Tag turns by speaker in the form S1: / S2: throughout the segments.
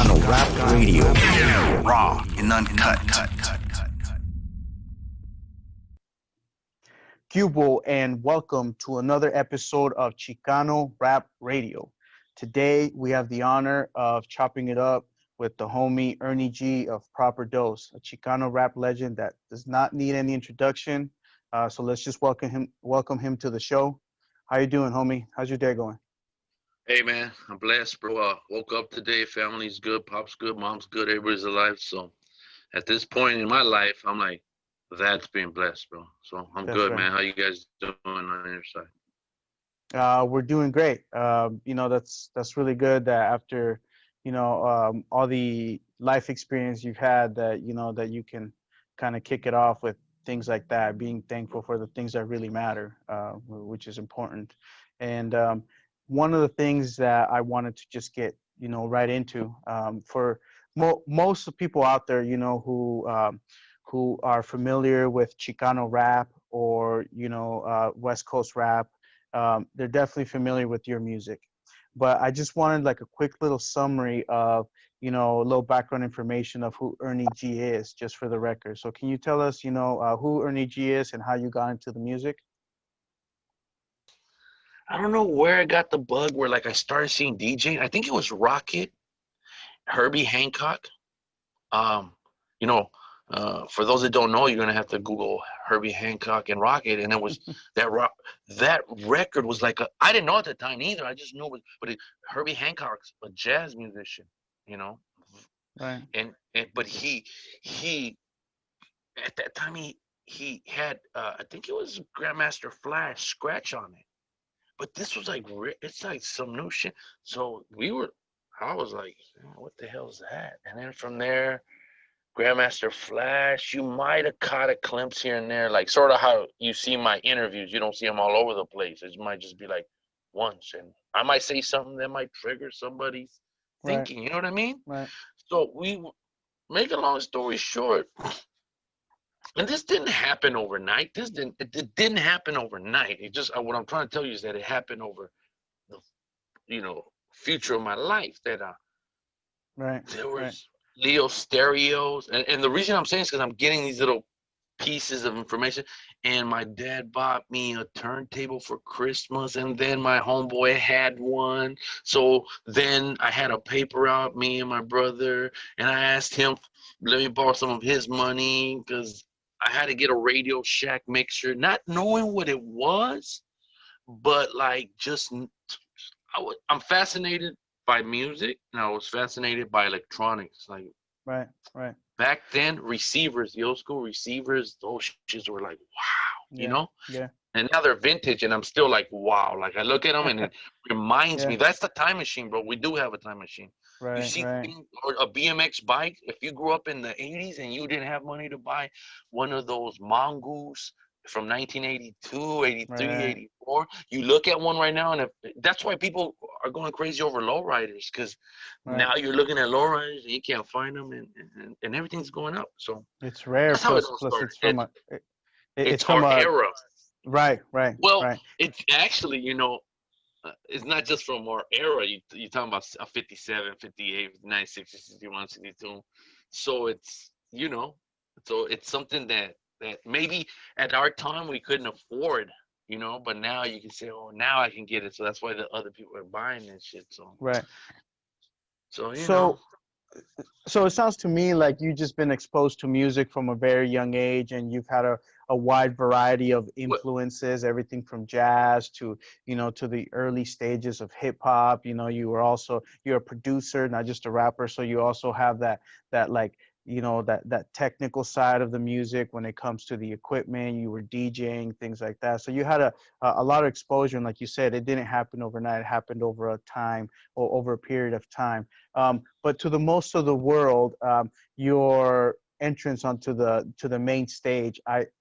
S1: Chicano Rap Radio, raw and uncut.
S2: Cubo, and welcome to another episode of Chicano Rap Radio. Today, we have the honor of chopping it up with the homie Ernie G of Proper, a Chicano rap legend that does not need any introduction. So let's just welcome him to the show. How you doing, homie? How's your day going?
S3: Hey man, I'm blessed, bro. Woke up today, family's good, pop's good, mom's good, everybody's alive. So at this point in my life, I'm like, that's being blessed, bro. So I'm
S2: That's
S3: good,
S2: right.
S3: man. How you guys doing on your side?
S2: We're doing great. That's really good that after, all the life experience you've had that, that you can kind of kick it off with things like that, being thankful for the things that really matter, which is important. And one of the things that I wanted to just get, right into for most of the people out there, who are familiar with Chicano rap or, West Coast rap, they're definitely familiar with your music. But I just wanted like a quick little summary of, a little background information of who Ernie G is, just for the record. So can you tell us, who Ernie G is and how you got into the music?
S3: I don't know where I got the bug where like I started seeing DJing. I think it was Rocket, Herbie Hancock. Um, you know, for those that don't know, you're gonna have to Google Herbie Hancock and Rocket, and it was that record was like I didn't know at the time either. I just knew Herbie Hancock's a jazz musician, you know,
S2: Right.
S3: and but he at that time he had I think it was Grandmaster Flash scratch on it, but this was like it's like some new shit. So I was like, what the hell is that? And then from there. Grandmaster Flash, you might have caught a glimpse here and there, like sort of how you see my interviews. You don't see them all over the place. It might just be like once, and I might say something that might trigger somebody's
S2: Right.
S3: thinking. You know what I mean?
S2: Right.
S3: So make a long story short, and this didn't happen overnight. It didn't happen overnight. It just what I'm trying to tell you is that it happened over the future of my life. That
S2: Right.
S3: there
S2: Right.
S3: was Leo stereos, and the reason I'm saying is because I'm getting these little pieces of information. And my dad bought me a turntable for Christmas, and then my homeboy had one. So then I had a paper out, me and my brother, and I asked him, let me borrow some of his money because I had to get a Radio Shack mixer, not knowing what it was, but like just I'm fascinated by music, and I was fascinated by electronics. Like
S2: Right. Right.
S3: back then, receivers, the old school receivers, those shits were like, wow,
S2: Yeah. Yeah.
S3: And now they're vintage, and I'm still like, wow. Like I look at them, and it reminds
S2: Yeah.
S3: me. That's the time machine, bro. We do have a time machine. You
S2: Right.
S3: see
S2: Right.
S3: things, or a BMX bike. If you grew up in the '80s and you didn't have money to buy one of those mongoose from 1982, 83,
S2: Right.
S3: 84, you look at one right now, and that's why people are going crazy over lowriders, because
S2: Right.
S3: now you're looking at lowriders and you can't find them, and everything's going up. So
S2: It's rare.
S3: that's how it
S2: Plus,
S3: all
S2: plus,
S3: started.
S2: it's from it's
S3: It's
S2: from
S3: our
S2: a.
S3: era.
S2: Right. Right.
S3: Well,
S2: Right.
S3: it's actually, it's not just from our era. You're talking about a 57, 58, 59, 60, 61, 62. So so it's something that maybe at our time we couldn't afford, but now you can say, oh, now I can get it. So that's why the other people are buying and shit. So,
S2: Right.
S3: so,
S2: So, so it sounds to me like you've just been exposed to music from a very young age, and you've had a wide variety of
S3: what,
S2: influences, everything from jazz to, to the early stages of hip hop. You're a producer, not just a rapper. So you also have that like, that technical side of the music when it comes to the equipment. You were DJing, things like that. So you had a lot of exposure. And like you said, it didn't happen overnight. It happened over a time, or over a period of time. But to the most of the world, your entrance onto the main stage,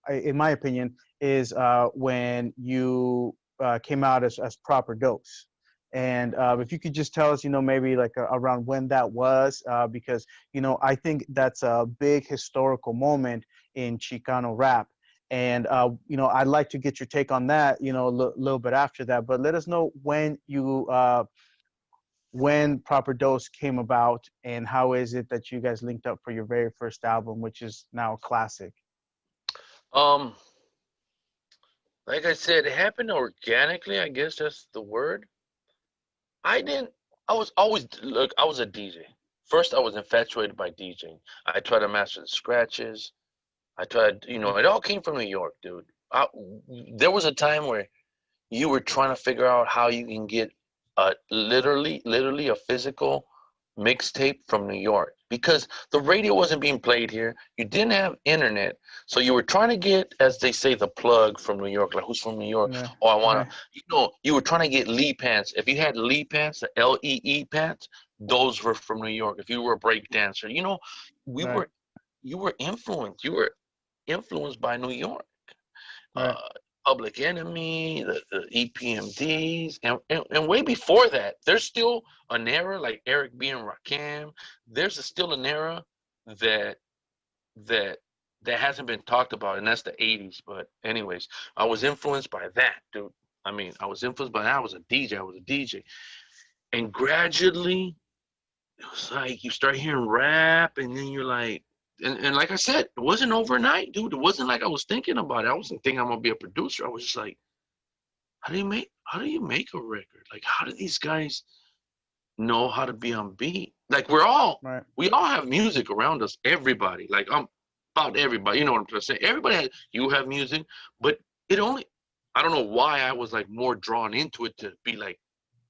S2: in my opinion, is when you came out as Proper Dose. And if you could just tell us, maybe like around when that was, because I think that's a big historical moment in Chicano rap. And I'd like to get your take on that, a little bit after that. But let us know when you when Proper Dose came about, and how is it that you guys linked up for your very first album, which is now a classic?
S3: Um, like I said, it happened organically. I guess that's the word. I didn't. I was always look. I was a DJ. First, I was infatuated by DJing. I tried to master the scratches. I tried. It all came from New York, dude. There was a time where you were trying to figure out how you can get literally a physical mixtape from New York, because the radio wasn't being played here. You didn't have internet, so you were trying to get, as they say, the plug from New York. Like, who's from New York?
S2: Yeah,
S3: Oh, I want
S2: right,
S3: to. You were trying to get Lee pants. If you had Lee pants, the Lee pants, those were from New York. If you were a break dancer, we
S2: right,
S3: were. You were influenced. You were influenced by New York.
S2: right,
S3: uh, Public Enemy, the EPMDs, and way before that, there's still an era like Eric B and Rakim. Still an era that that that hasn't been talked about, and that's the '80s. But anyways, I was influenced by that, dude. I mean, I was influenced by that. I was a DJ, and gradually, it was like you start hearing rap, and then you're like, and like I said, it wasn't overnight, dude. It wasn't like I was thinking about it. I wasn't thinking I'm gonna be a producer. I was just like, how do you make a record? Like, how do these guys know how to be on beat? Like,
S2: right,
S3: we all have music around us. Everybody, like, about everybody. You know what I'm trying to say? You have music, but I don't know why I was like more drawn into it to be like,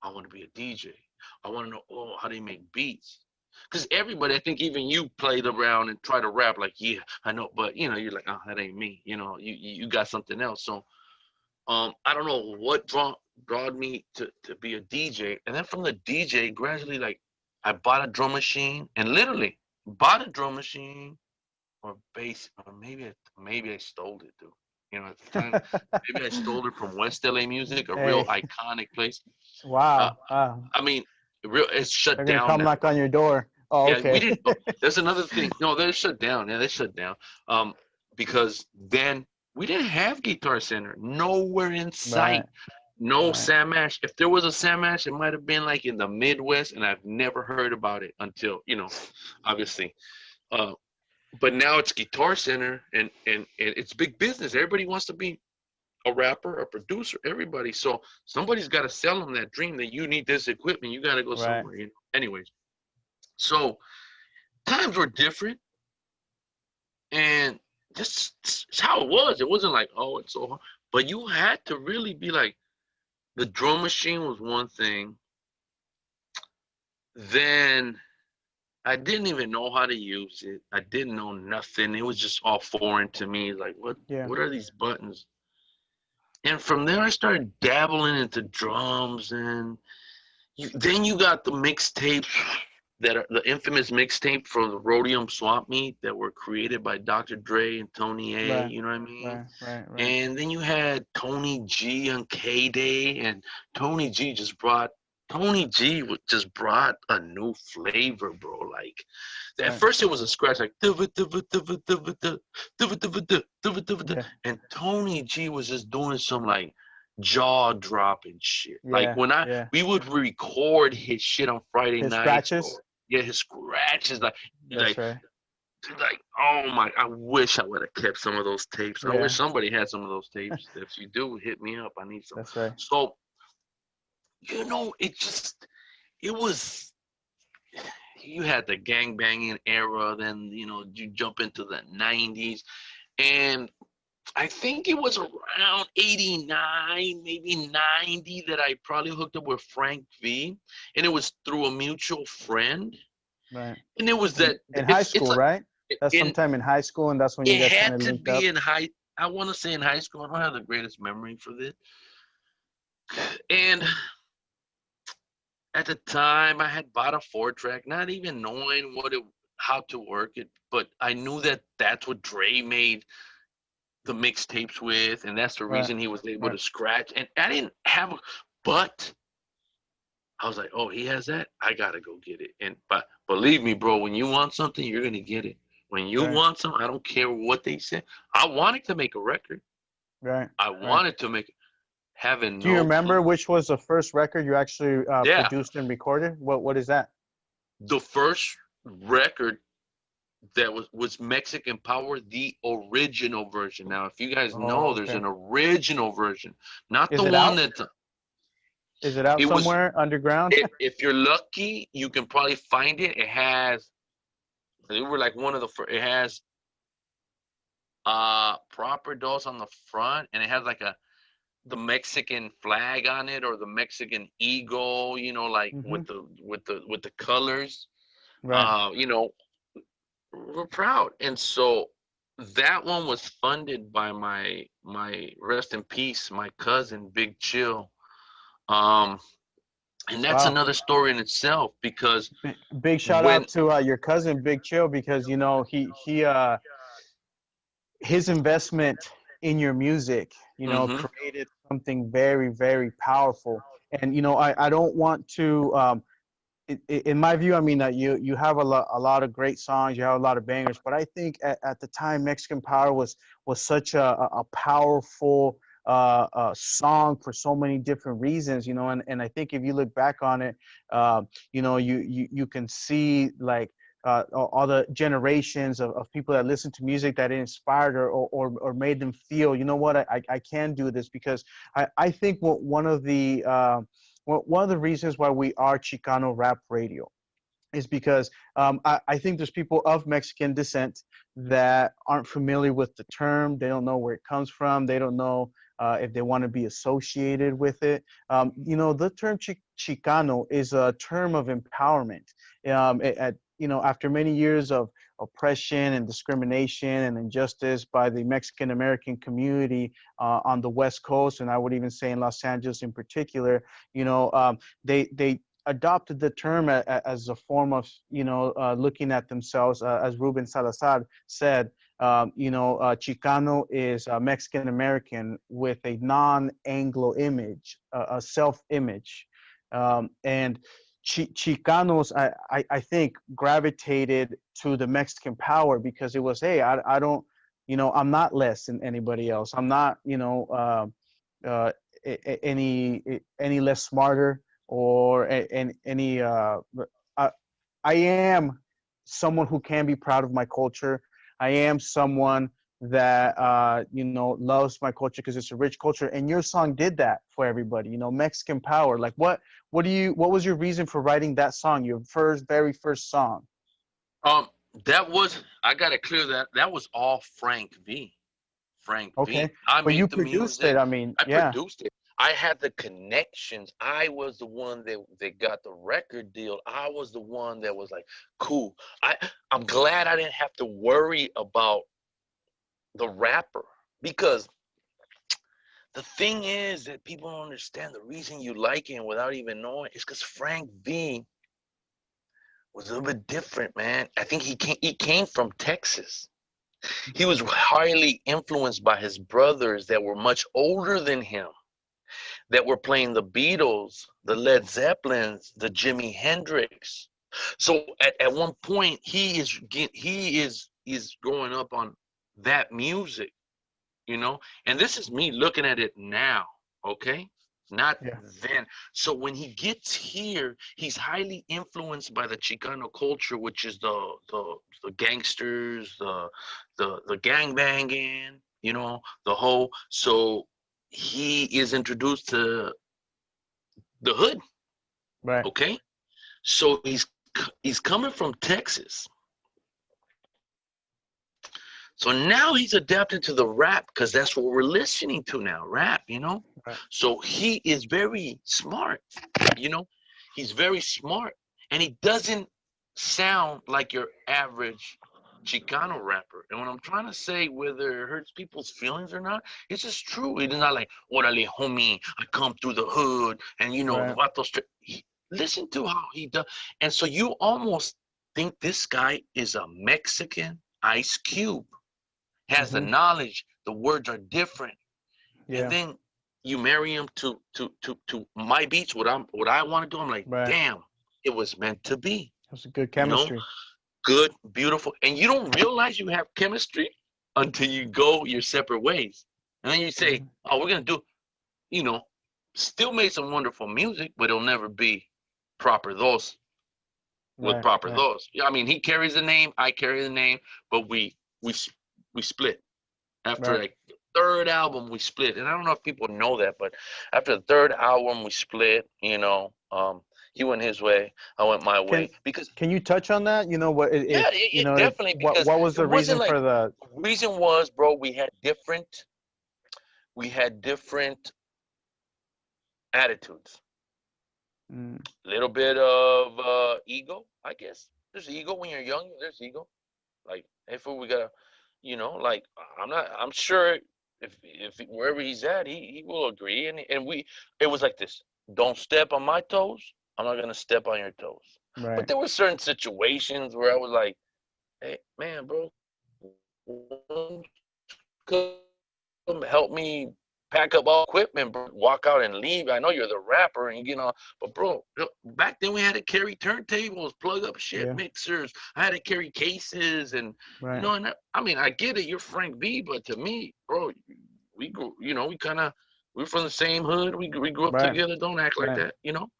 S3: I want to be a DJ. I want to know, how do you make beats? Because everybody, I think even you played around and try to rap like, yeah, I know, but you're like, oh, that ain't me. You got something else. So I don't know what drawed me to be a DJ. And then from the DJ, gradually, like, I bought a drum machine, and literally bought a drum machine or bass, or maybe I stole it, dude. At the time, maybe I stole it from West LA Music, a real
S2: Hey,
S3: iconic place. Uh,
S2: wow, wow.
S3: I mean, it's shut
S2: They're gonna
S3: down
S2: come
S3: now.
S2: knock on your door. Oh,
S3: Yeah, we
S2: okay.
S3: didn't. Oh, there's another thing. No, they're shut down. Yeah, they shut down. Because then we didn't have Guitar Center. Nowhere in
S2: Right,
S3: sight. No
S2: right,
S3: Sam Ash. If there was a Sam Ash, it might have been like in the Midwest, and I've never heard about it until, obviously. Uh, but now it's Guitar Center, and it's big business. Everybody wants to be a rapper, a producer, everybody. So somebody's got to sell them that dream that you need this equipment. You got to go
S2: right,
S3: somewhere. Anyways, so times were different, and this is how it was. It wasn't like, oh, it's so hard, but you had to really be like, the drum machine was one thing. Then I didn't even know how to use it. I didn't know nothing. It was just all foreign to me. Like, what
S2: yeah,
S3: what are these buttons? And from there, I started dabbling into drums, and then you got the mixtapes that are the infamous mixtape from the Rhodium Swamp Meet that were created by Dr. Dre and Tony A.
S2: right,
S3: You know what I mean?
S2: right, right, right,
S3: And then you had Tony G on K Day, and Tony G just brought a new flavor, bro. Like, at
S2: right.
S3: first it was a scratch, like,
S2: Yeah,
S3: and Tony G was just doing some like jaw dropping shit. Like,
S2: yeah,
S3: when
S2: yeah.
S3: we would record his shit on Friday
S2: His
S3: nights,
S2: scratches.
S3: bro. Yeah, his scratches, like,
S2: That's
S3: like
S2: right.
S3: like, oh my, I wish I would have kept some of those tapes. I wish
S2: Yeah,
S3: somebody had some of those tapes. If you do, hit me up. I need some.
S2: that's right.
S3: So, it was, you had the gang banging era, then, you jump into the 90s. And I think it was around 89, maybe 90, that I probably hooked up with Frank V. And it was through a mutual friend.
S2: Right.
S3: And it was that,
S2: In high
S3: it's
S2: school,
S3: like,
S2: right? That's
S3: in
S2: sometime in high school, and that's when you
S3: it
S2: guys kind
S3: had
S2: of
S3: to
S2: linked up.
S3: be I want to say in high school. I don't have the greatest memory for this. And at the time, I had bought a 4-track, not even knowing how to work it, but I knew that that's what Dre made the mixtapes with, and that's the
S2: Right,
S3: reason he was able
S2: right,
S3: to scratch. And I didn't have, but I was like, oh, he has that. I gotta go get it. And but believe me, bro, when you want something, you're gonna get it. When you
S2: right,
S3: want something, I don't care what they say. I wanted to make a record.
S2: right,
S3: I
S2: right,
S3: wanted to make. having
S2: Do you
S3: no
S2: remember
S3: clue.
S2: which was the first record you actually
S3: Yeah,
S2: produced and recorded? What is that?
S3: the first record that was Mexican Power, the original version. Now, if you guys
S2: Oh,
S3: know, there's
S2: okay.
S3: an original version, not the
S2: Is it
S3: one
S2: out?
S3: that
S2: Is it out
S3: it was.
S2: somewhere underground?
S3: If you're lucky, you can probably find it. It has. They were like one of the first. It has proper dolls on the front, and it has like the Mexican flag on it, or the Mexican eagle, like
S2: Hmm.
S3: with the colors.
S2: Right.
S3: You know, we're proud. And so that one was funded by my rest in peace, my cousin, Big Chill. Um, and that's
S2: Wow.
S3: another story in itself, because
S2: Big shout
S3: when
S2: out to your cousin Big Chill, because he his investment in your music,
S3: hmm
S2: created something very, very powerful. And I don't want to, in my view, I mean, you have a lot of great songs, you have a lot of bangers, but I think at the time Mexican Power was such a powerful song for so many different reasons, and I think if you look back on it, you can see, like, all the generations of people that listen to music that inspired or made them feel, you know what, I can do this, because I think one of the one of the reasons why we are Chicano Rap Radio is because I think there's people of Mexican descent that aren't familiar with the term. They don't know where it comes from. They don't know if they want to be associated with it. The term Chicano is a term of empowerment. After many years of oppression and discrimination and injustice by the Mexican American community on the West Coast, and I would even say in Los Angeles in particular, they adopted the term as a form of, looking at themselves, as Ruben Salazar said, Chicano is Mexican American with a non-Anglo image, a self-image. And Chicanos, I think, gravitated to the Mexican Power because it was, hey, I don't, I'm not less than anybody else. I'm not, any less smarter or any I, I am someone who can be proud of my culture. I am someone that loves my culture because it's a rich culture, and your song did that for everybody. Mexican Power. Like, what was your reason for writing that song, your very first song?
S3: um that was, I gotta clear that was all Frank V. Frank
S2: Okay,
S3: V. I
S2: but you
S3: made the
S2: produced it.
S3: music.
S2: I mean,
S3: I
S2: yeah.
S3: produced it. I had the connections. I was the one that got the record deal. I was the one that was like, cool. I'm glad I didn't have to worry about the rapper, because the thing is that people don't understand the reason you like him without even knowing is because Frank V was a little bit different, man. I think he came from Texas. He was highly influenced by his brothers that were much older than him, that were playing the Beatles, the Led Zeppelins, the Jimi Hendrix. So at one point he is growing up on that music, and this is me looking at it now, okay? Not
S2: Yeah.
S3: then. So when he gets here, he's highly influenced by the Chicano culture, which is the gangsters, the gang banging, the whole. So he is introduced to the hood,
S2: Right.
S3: okay? So he's coming from Texas. So now he's adapted to the rap because that's what we're listening to now, rap.
S2: Right.
S3: So he is very smart, you know. He's very smart, and he doesn't sound like your average Chicano rapper. And what I'm trying to say, whether it hurts people's feelings or not, it's just true. It's not like, orale, homie, I come through the hood, and the
S2: Right.
S3: vato straight. Listen to how he does. And so you almost think this guy is a Mexican Ice Cube, has the
S2: Hmm.
S3: knowledge, the words are different, and
S2: Yeah.
S3: then you marry him to my beats, what I want to do. I'm like,
S2: Right.
S3: damn, it was meant to be,
S2: That's a good
S3: you know,
S2: chemistry.
S3: good, beautiful, and you don't realize you have chemistry until you go your separate ways, and then you say,
S2: Hmm.
S3: oh, we're gonna do, still made some wonderful music, but it'll never be Proper Dos with
S2: Right,
S3: Proper
S2: right,
S3: Dos. Yeah, I mean, he carries the name, I carry the name, but we split after
S2: right.
S3: like the third album. We split, and I don't know if people know that, but after the third album, we split. He went his way, I went my
S2: Can
S3: way because
S2: can you touch on that? You know what
S3: yeah,
S2: if you know if
S3: definitely because
S2: what was
S3: it
S2: the
S3: wasn't
S2: reason
S3: like
S2: for the
S3: reason was, bro, we had different attitudes.
S2: mm,
S3: Little bit of ego, I guess. There's ego when you're young. There's ego. Like if we gotta, like I'm sure if wherever he's at, he will agree. And it was like this. Don't step on my toes. I'm not gonna step on your toes. But
S2: right,
S3: there were certain situations where I was like, hey, man, bro, come help me pack up all equipment, bro, walk out and leave. I know you're the rapper and but bro, back then we had to carry turntables, plug up shit
S2: yeah,
S3: mixers. I had to carry cases and
S2: right,
S3: I mean, I get it, you're Frank B, but to me, bro, we grew, we're from the same hood. We grew up
S2: right,
S3: together. Don't act like
S2: right,
S3: that.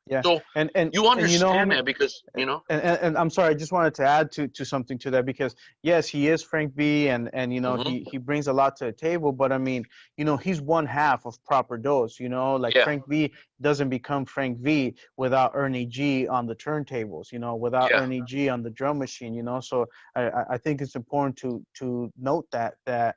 S2: yeah,
S3: So you
S2: and you know,
S3: understand
S2: homie,
S3: that because,
S2: and I'm sorry, I just wanted to add to something to that because yes, he is Frank B, and you know
S3: hmm
S2: he brings a lot to the table, but I mean, you know, he's one half of Proper Dose. You know, like
S3: yeah,
S2: Frank B doesn't become Frank V without Ernie G on the turntables. You know, without
S3: yeah,
S2: Ernie G on the drum machine. You know, so I think it's important to note that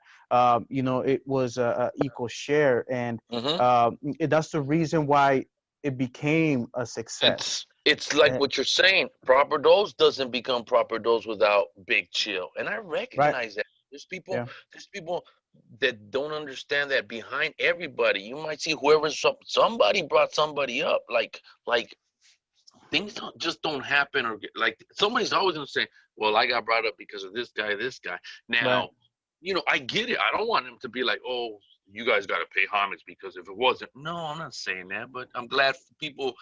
S2: you know it was a equal share, and
S3: hmm
S2: that's the reason why it became a success.
S3: It's like
S2: Eh,
S3: what you're saying. Proper dose doesn't become proper dose without Big Chill, and I
S2: right.
S3: recognize that. There's people,
S2: Yeah.
S3: there's people that don't understand that behind everybody, you might see whoever somebody brought somebody up. Like things don't happen or like somebody's always gonna say, "Well, I got brought up because of this guy, this guy."
S2: Right.
S3: Now, I get it. I don't want them to be like, "Oh, you guys got to pay homage because if it wasn't." No, I'm not saying that, but I'm glad people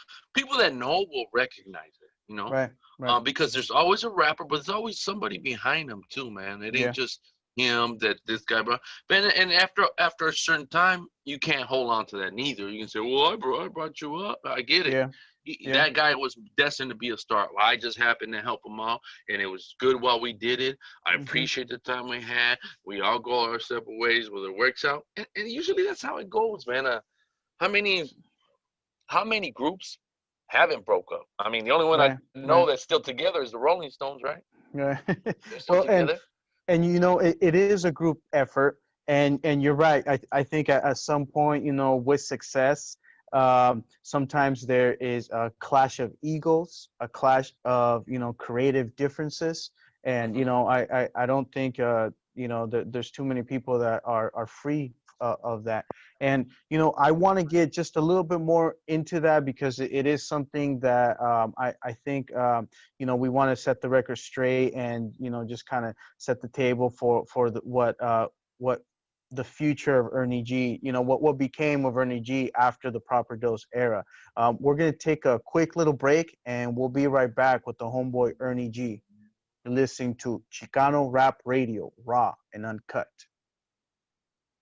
S3: that know will recognize it.
S2: Right. Right.
S3: Because there's always a rapper, but there's always somebody behind him too, man. It ain't
S2: Yeah.
S3: just him that this guy brought. But and after a certain time, you can't hold on to that neither. You can say, "Well, I brought you up." I get it.
S2: Yeah. Yeah.
S3: That guy was destined to be a star. I just happened to help him out, and it was good while we did it. I
S2: Hmm.
S3: appreciate the time we had. We all go our separate ways, whether it works out, and usually that's how it goes, man. How many how many groups haven't broke up? I mean, the only one I
S2: Right.
S3: know
S2: Right.
S3: that's still together is the Rolling Stones, right?
S2: Right.
S3: They're still
S2: Well,
S3: together.
S2: and you know it is a group effort, and you're right. I think at some point, you know, with success, sometimes there is a clash of egos, a clash of, you know, creative differences, and you
S3: hmm
S2: know I don't think you know there's too many people that are free of that. And you know I want to get just a little bit more into that because it is something that I think you know we want to set the record straight and you know just kind of set the table for what the future of Ernie G, you know, what became of Ernie G after the Proper Dose era. We're going to take a quick little break and we'll be right back with the homeboy Ernie G. You're listening to Chicano Rap Radio, raw and uncut.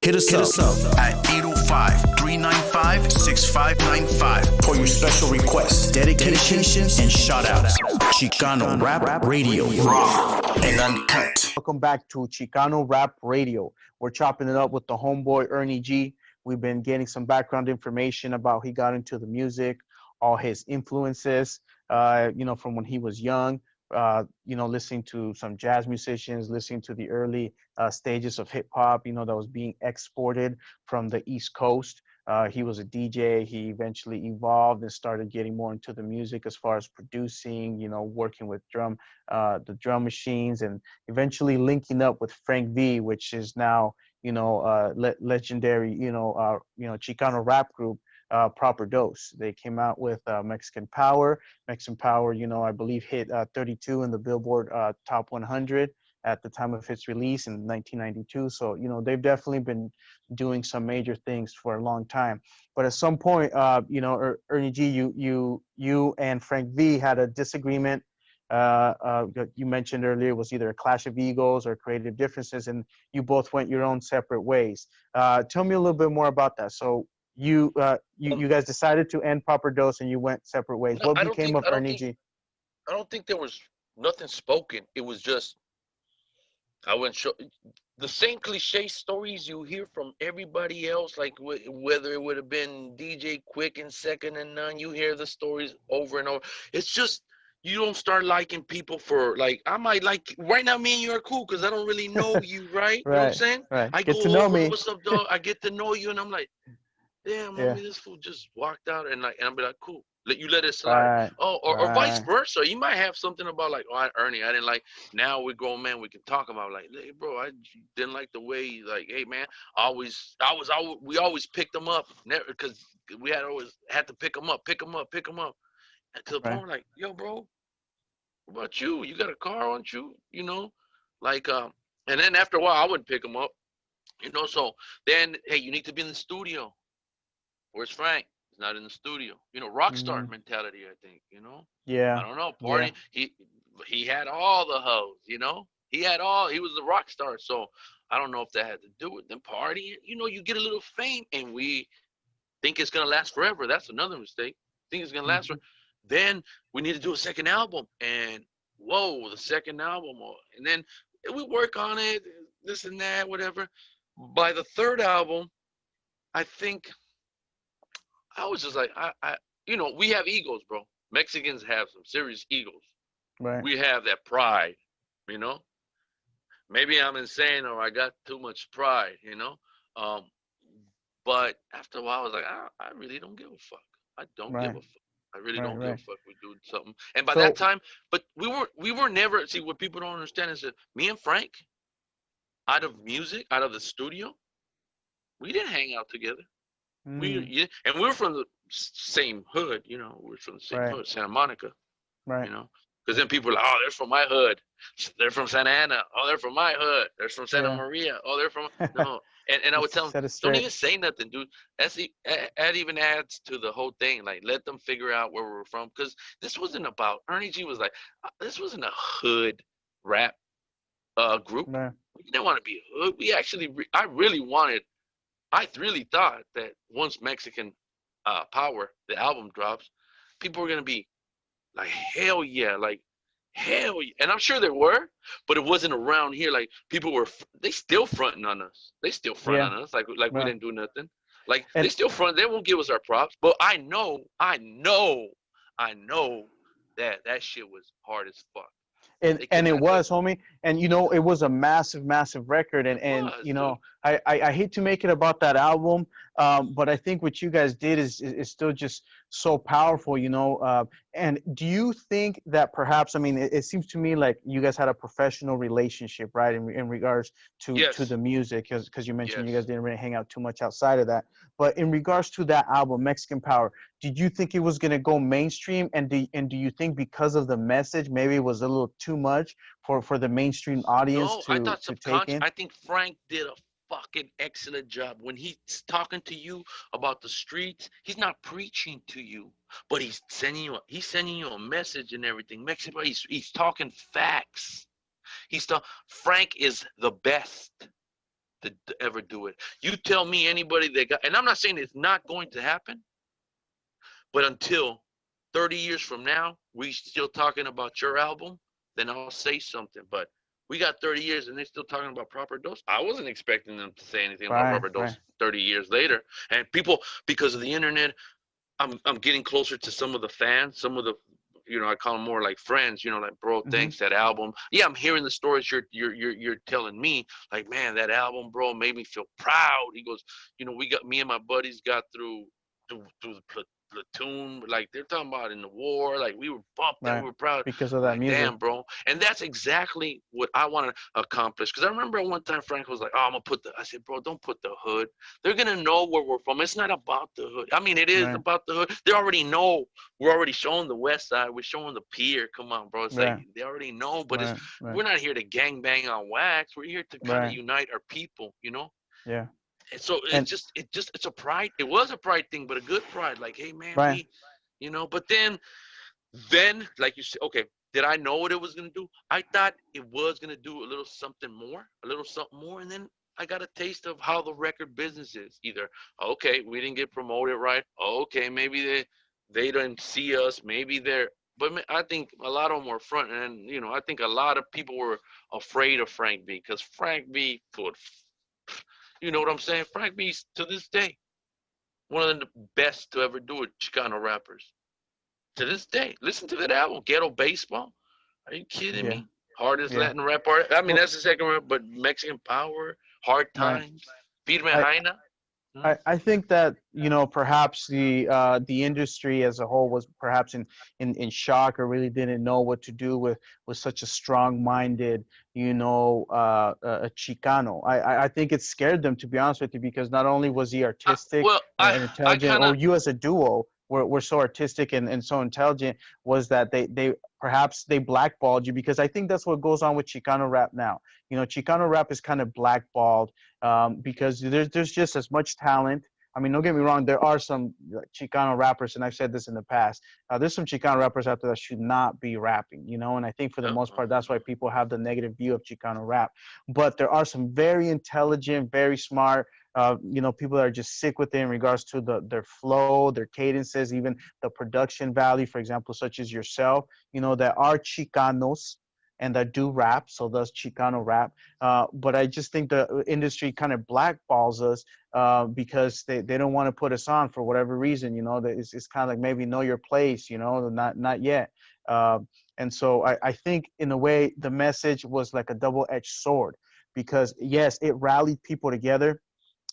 S1: Hit us up at 805-395-6595 for your special requests, dedications, and shout-outs. Chicano Rap Radio, raw and uncut.
S2: Welcome back to Chicano Rap Radio. We're chopping it up with the homeboy Ernie G. We've been getting some background information about how he got into the music, all his influences, you know, from when he was young, you know, listening to some jazz musicians, listening to the early stages of hip hop, you know, that was being exported from the East Coast. He was a DJ. He eventually evolved and started getting more into the music as far as producing, you know, working with the drum machines, and eventually linking up with Frank V, which is now, you know, legendary, you know, Chicano rap group, Proper Dose. They came out with Mexican Power. Mexican Power, you know, I believe hit 32 in the Billboard Top 100 at the time of its release in 1992. So, you know, they've definitely been doing some major things for a long time. But at some point, you know, Ernie G, you and Frank V had a disagreement. You mentioned earlier it was either a clash of egos or creative differences, and you both went your own separate ways. Tell me a little bit more about that. So, you guys decided to end Proper Dose and you went separate ways.
S3: No,
S2: What
S3: I don't
S2: became
S3: think
S2: of
S3: I don't
S2: Ernie
S3: think
S2: G?
S3: I don't think there was nothing spoken. It was just I went show the same cliche stories you hear from everybody else, like whether it would have been DJ Quick and Second and None. You hear the stories over and over. It's just you don't start liking people for like I might like right now. Me and you are cool because I don't really know you, right? You know what I'm
S2: Right,
S3: saying?
S2: right.
S3: I
S2: Get to
S3: go
S2: know
S3: over,
S2: me.
S3: what's up, dog? I get to know you, and I'm like, damn,
S2: Yeah.
S3: homie, this fool just walked out, and like, and I'll be like, cool. You let it slide.
S2: Right.
S3: Oh, or vice
S2: Right.
S3: versa. You might have something about like, oh, Ernie, I didn't like. Now we're grown men. We can talk about like, hey, bro, I didn't like the way like, hey, man, we always picked them up, never because we had always had to pick them up, pick them up, and to the
S2: Right.
S3: point where, like, yo, bro, what about you? You got a car, aren't you? You know, like, and then after a while, I wouldn't pick them up. You know, so then, hey, you need to be in the studio. Where's Frank? He's not in the studio. You know, rock star
S2: Mm,
S3: mentality, I think, you know. I
S2: yeah.
S3: don't know.
S2: Yeah.
S3: Party he had all the hoes, you know? He was the rock star. So I don't know if that had to do with them partying. You know, you get a little fame and we think it's gonna last forever. That's another mistake. Think it's gonna last
S2: Hmm.
S3: forever. Then we need to do a second album. And whoa, the second album. And then we work on it, this and that, whatever. By the third album, I think I was just like, you know, we have egos, bro. Mexicans have some serious egos.
S2: Right.
S3: We have that pride, you know. Maybe I'm insane or I got too much pride, you know. Um, but after a while, I was like, I really don't give a fuck. I don't give
S2: Right.
S3: a fuck. I really
S2: Right.
S3: don't give a
S2: Right.
S3: fuck. We do something. And by that
S2: So.
S3: time, but we were never. See, what people don't understand is that me and Frank, out of music, out of the studio, we didn't hang out together.
S2: Mm,
S3: And we're from the same hood, you know. We're from the same
S2: right.
S3: hood, Santa Monica,
S2: Right.
S3: you know. Because then people are like, oh, they're from my hood. They're from Santa Ana. Oh, they're from my hood. They're from Santa
S2: Yeah.
S3: Maria. Oh, they're from no. And I would tell them,
S2: Set it
S3: don't
S2: straight.
S3: even say nothing, dude. That even adds to the whole thing. Like, let them figure out where we're from. Because this wasn't about Ernie G was like, this wasn't a hood rap group.
S2: Right.
S3: We didn't want to be a hood. We actually, I really wanted. I really thought that once Mexican Power, the album drops, people were gonna be like, hell yeah. And I'm sure there were, but it wasn't around here. Like people were, they still fronting on us. They still front
S2: Yeah.
S3: on us like we
S2: Right.
S3: didn't do nothing. Like they
S2: And
S3: still front. They won't give us our props. But I know that shit was hard as fuck. They could
S2: and it
S3: not touch.
S2: was, homie. And you know, it was a massive, massive record.
S3: It
S2: And
S3: was,
S2: you
S3: dude.
S2: know, I hate to make it about that album, but I think what you guys did is still just so powerful, you know. And do you think that perhaps, I mean, it seems to me like you guys had a professional relationship, right, in regards to
S3: Yes,
S2: the music, because you mentioned you guys
S3: yes.
S2: didn't really hang out too much outside of that. But in regards to that album, Mexican Power, did you think it was going to go mainstream? And do you think because of the message, maybe it was a little too much for the mainstream audience
S3: No, I
S2: to
S3: thought
S2: take
S3: subconscious.
S2: in?
S3: I think Frank did a fucking excellent job when he's talking to you about the streets. He's not preaching to you, but he's sending you a message and everything. Mexico, he's talking facts. Frank is the best to ever do it. You tell me anybody that got, and I'm not saying it's not going to happen, but until 30 years from now, we still talking about your album, then I'll say something. But we got 30 years and they're still talking about Proper Dose. I wasn't expecting them to say anything about
S2: Right,
S3: Proper
S2: right.
S3: Dose 30 years later. And people, because of the internet, I'm getting closer to some of the fans, some of the, I call them more like friends, like, bro,
S2: Hmm.
S3: thanks, that album. Yeah, I'm hearing the stories you're telling me, like, man, that album, bro, made me feel proud. He goes, me and my buddies got through the platoon, like they're talking about in the war, like we were bumped that we
S2: Right.
S3: were proud.
S2: Because of
S3: I'm
S2: that
S3: like,
S2: music.
S3: damn, bro. And that's exactly what I want to accomplish. Because I remember one time Frank was like, oh, I'm gonna I said, bro, don't put the hood. They're gonna know where we're from. It's not about the hood. I mean, it is
S2: Right,
S3: about the hood. They already know. We're already showing the west side. We're showing the pier. Come on, bro. It's like
S2: right,
S3: they already know, but
S2: right, right,
S3: we're not here to gang bang on wax. We're here to kind of
S2: right.
S3: unite our people.
S2: Yeah.
S3: And so
S2: And
S3: it's a pride. It was a pride thing, but a good pride. Like, hey man,
S2: right.
S3: but then like you said, okay, did I know what it was gonna do? I thought it was gonna do a little something more, and then I got a taste of how the record business is. Either okay, we didn't get promoted right. Okay, maybe they didn't see us. Maybe they're. But I think a lot of them were front, and I think a lot of people were afraid of Frank B because Frank B would, you know what I'm saying? Frank B's to this day one of the best to ever do it. Chicano rappers to this day. Listen to that album, Ghetto Baseball. Are you kidding
S2: Yeah.
S3: me? Hardest
S2: Yeah.
S3: Latin rap art. I mean,
S2: Well,
S3: that's the second rap, but Mexican Power, Hard
S2: right.
S3: Times, Firme
S2: I,
S3: Jaina.
S2: I think that perhaps the industry as a whole was perhaps in shock or really didn't know what to do with such a strong-minded Chicano. I think it scared them, to be honest with you, because not only was he artistic
S3: Well,
S2: and
S3: I
S2: intelligent,
S3: kind of
S2: or you as a duo were so artistic and so intelligent, was that they perhaps they blackballed you, because I think that's what goes on with Chicano rap now. Chicano rap is kind of blackballed, because there's just as much talent. I mean, don't get me wrong. There are some Chicano rappers, and I've said this in the past. There's some Chicano rappers out there that should not be rapping, and I think for the most part, that's why people have the negative view of Chicano rap. But there are some very intelligent, very smart, people that are just sick with it in regards to their flow, their cadences, even the production value, for example, such as yourself, that are Chicanos and that do rap, so does Chicano rap. But I just think the industry kind of blackballs us, because they don't want to put us on for whatever reason. That it's kind of like, maybe know your place, not yet. Uh, and so I think in a way the message was like a double-edged sword, because yes, it rallied people together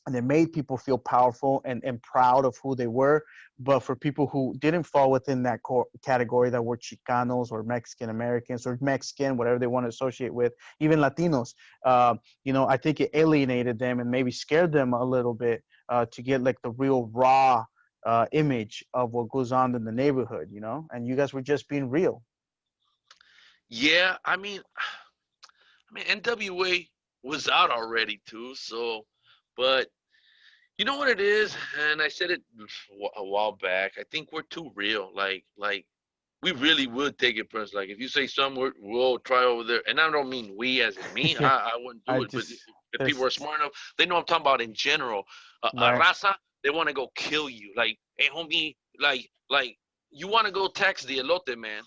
S2: and it made people feel powerful and proud of who they were. But for people who didn't fall within that category, that were Chicanos or Mexican Americans or Mexican, whatever they want to associate with, even Latinos, I think it alienated them and maybe scared them a little bit, to get like the real raw image of what goes on in the neighborhood, and you guys were just being real.
S3: yeah. I mean, NWA was out already too. So, but you know what it is, and I said it a while back. I think we're too real. Like we really would take it personal. Like if you say something, we'll try over there. And I don't mean we as in me.
S2: Yeah,
S3: I wouldn't
S2: I
S3: do it. But
S2: just
S3: if people
S2: there's
S3: are smart enough, they know I'm talking about in general.
S2: right,
S3: Raza, they want to go kill you. Like, hey, homie, like you want to go text the elote man,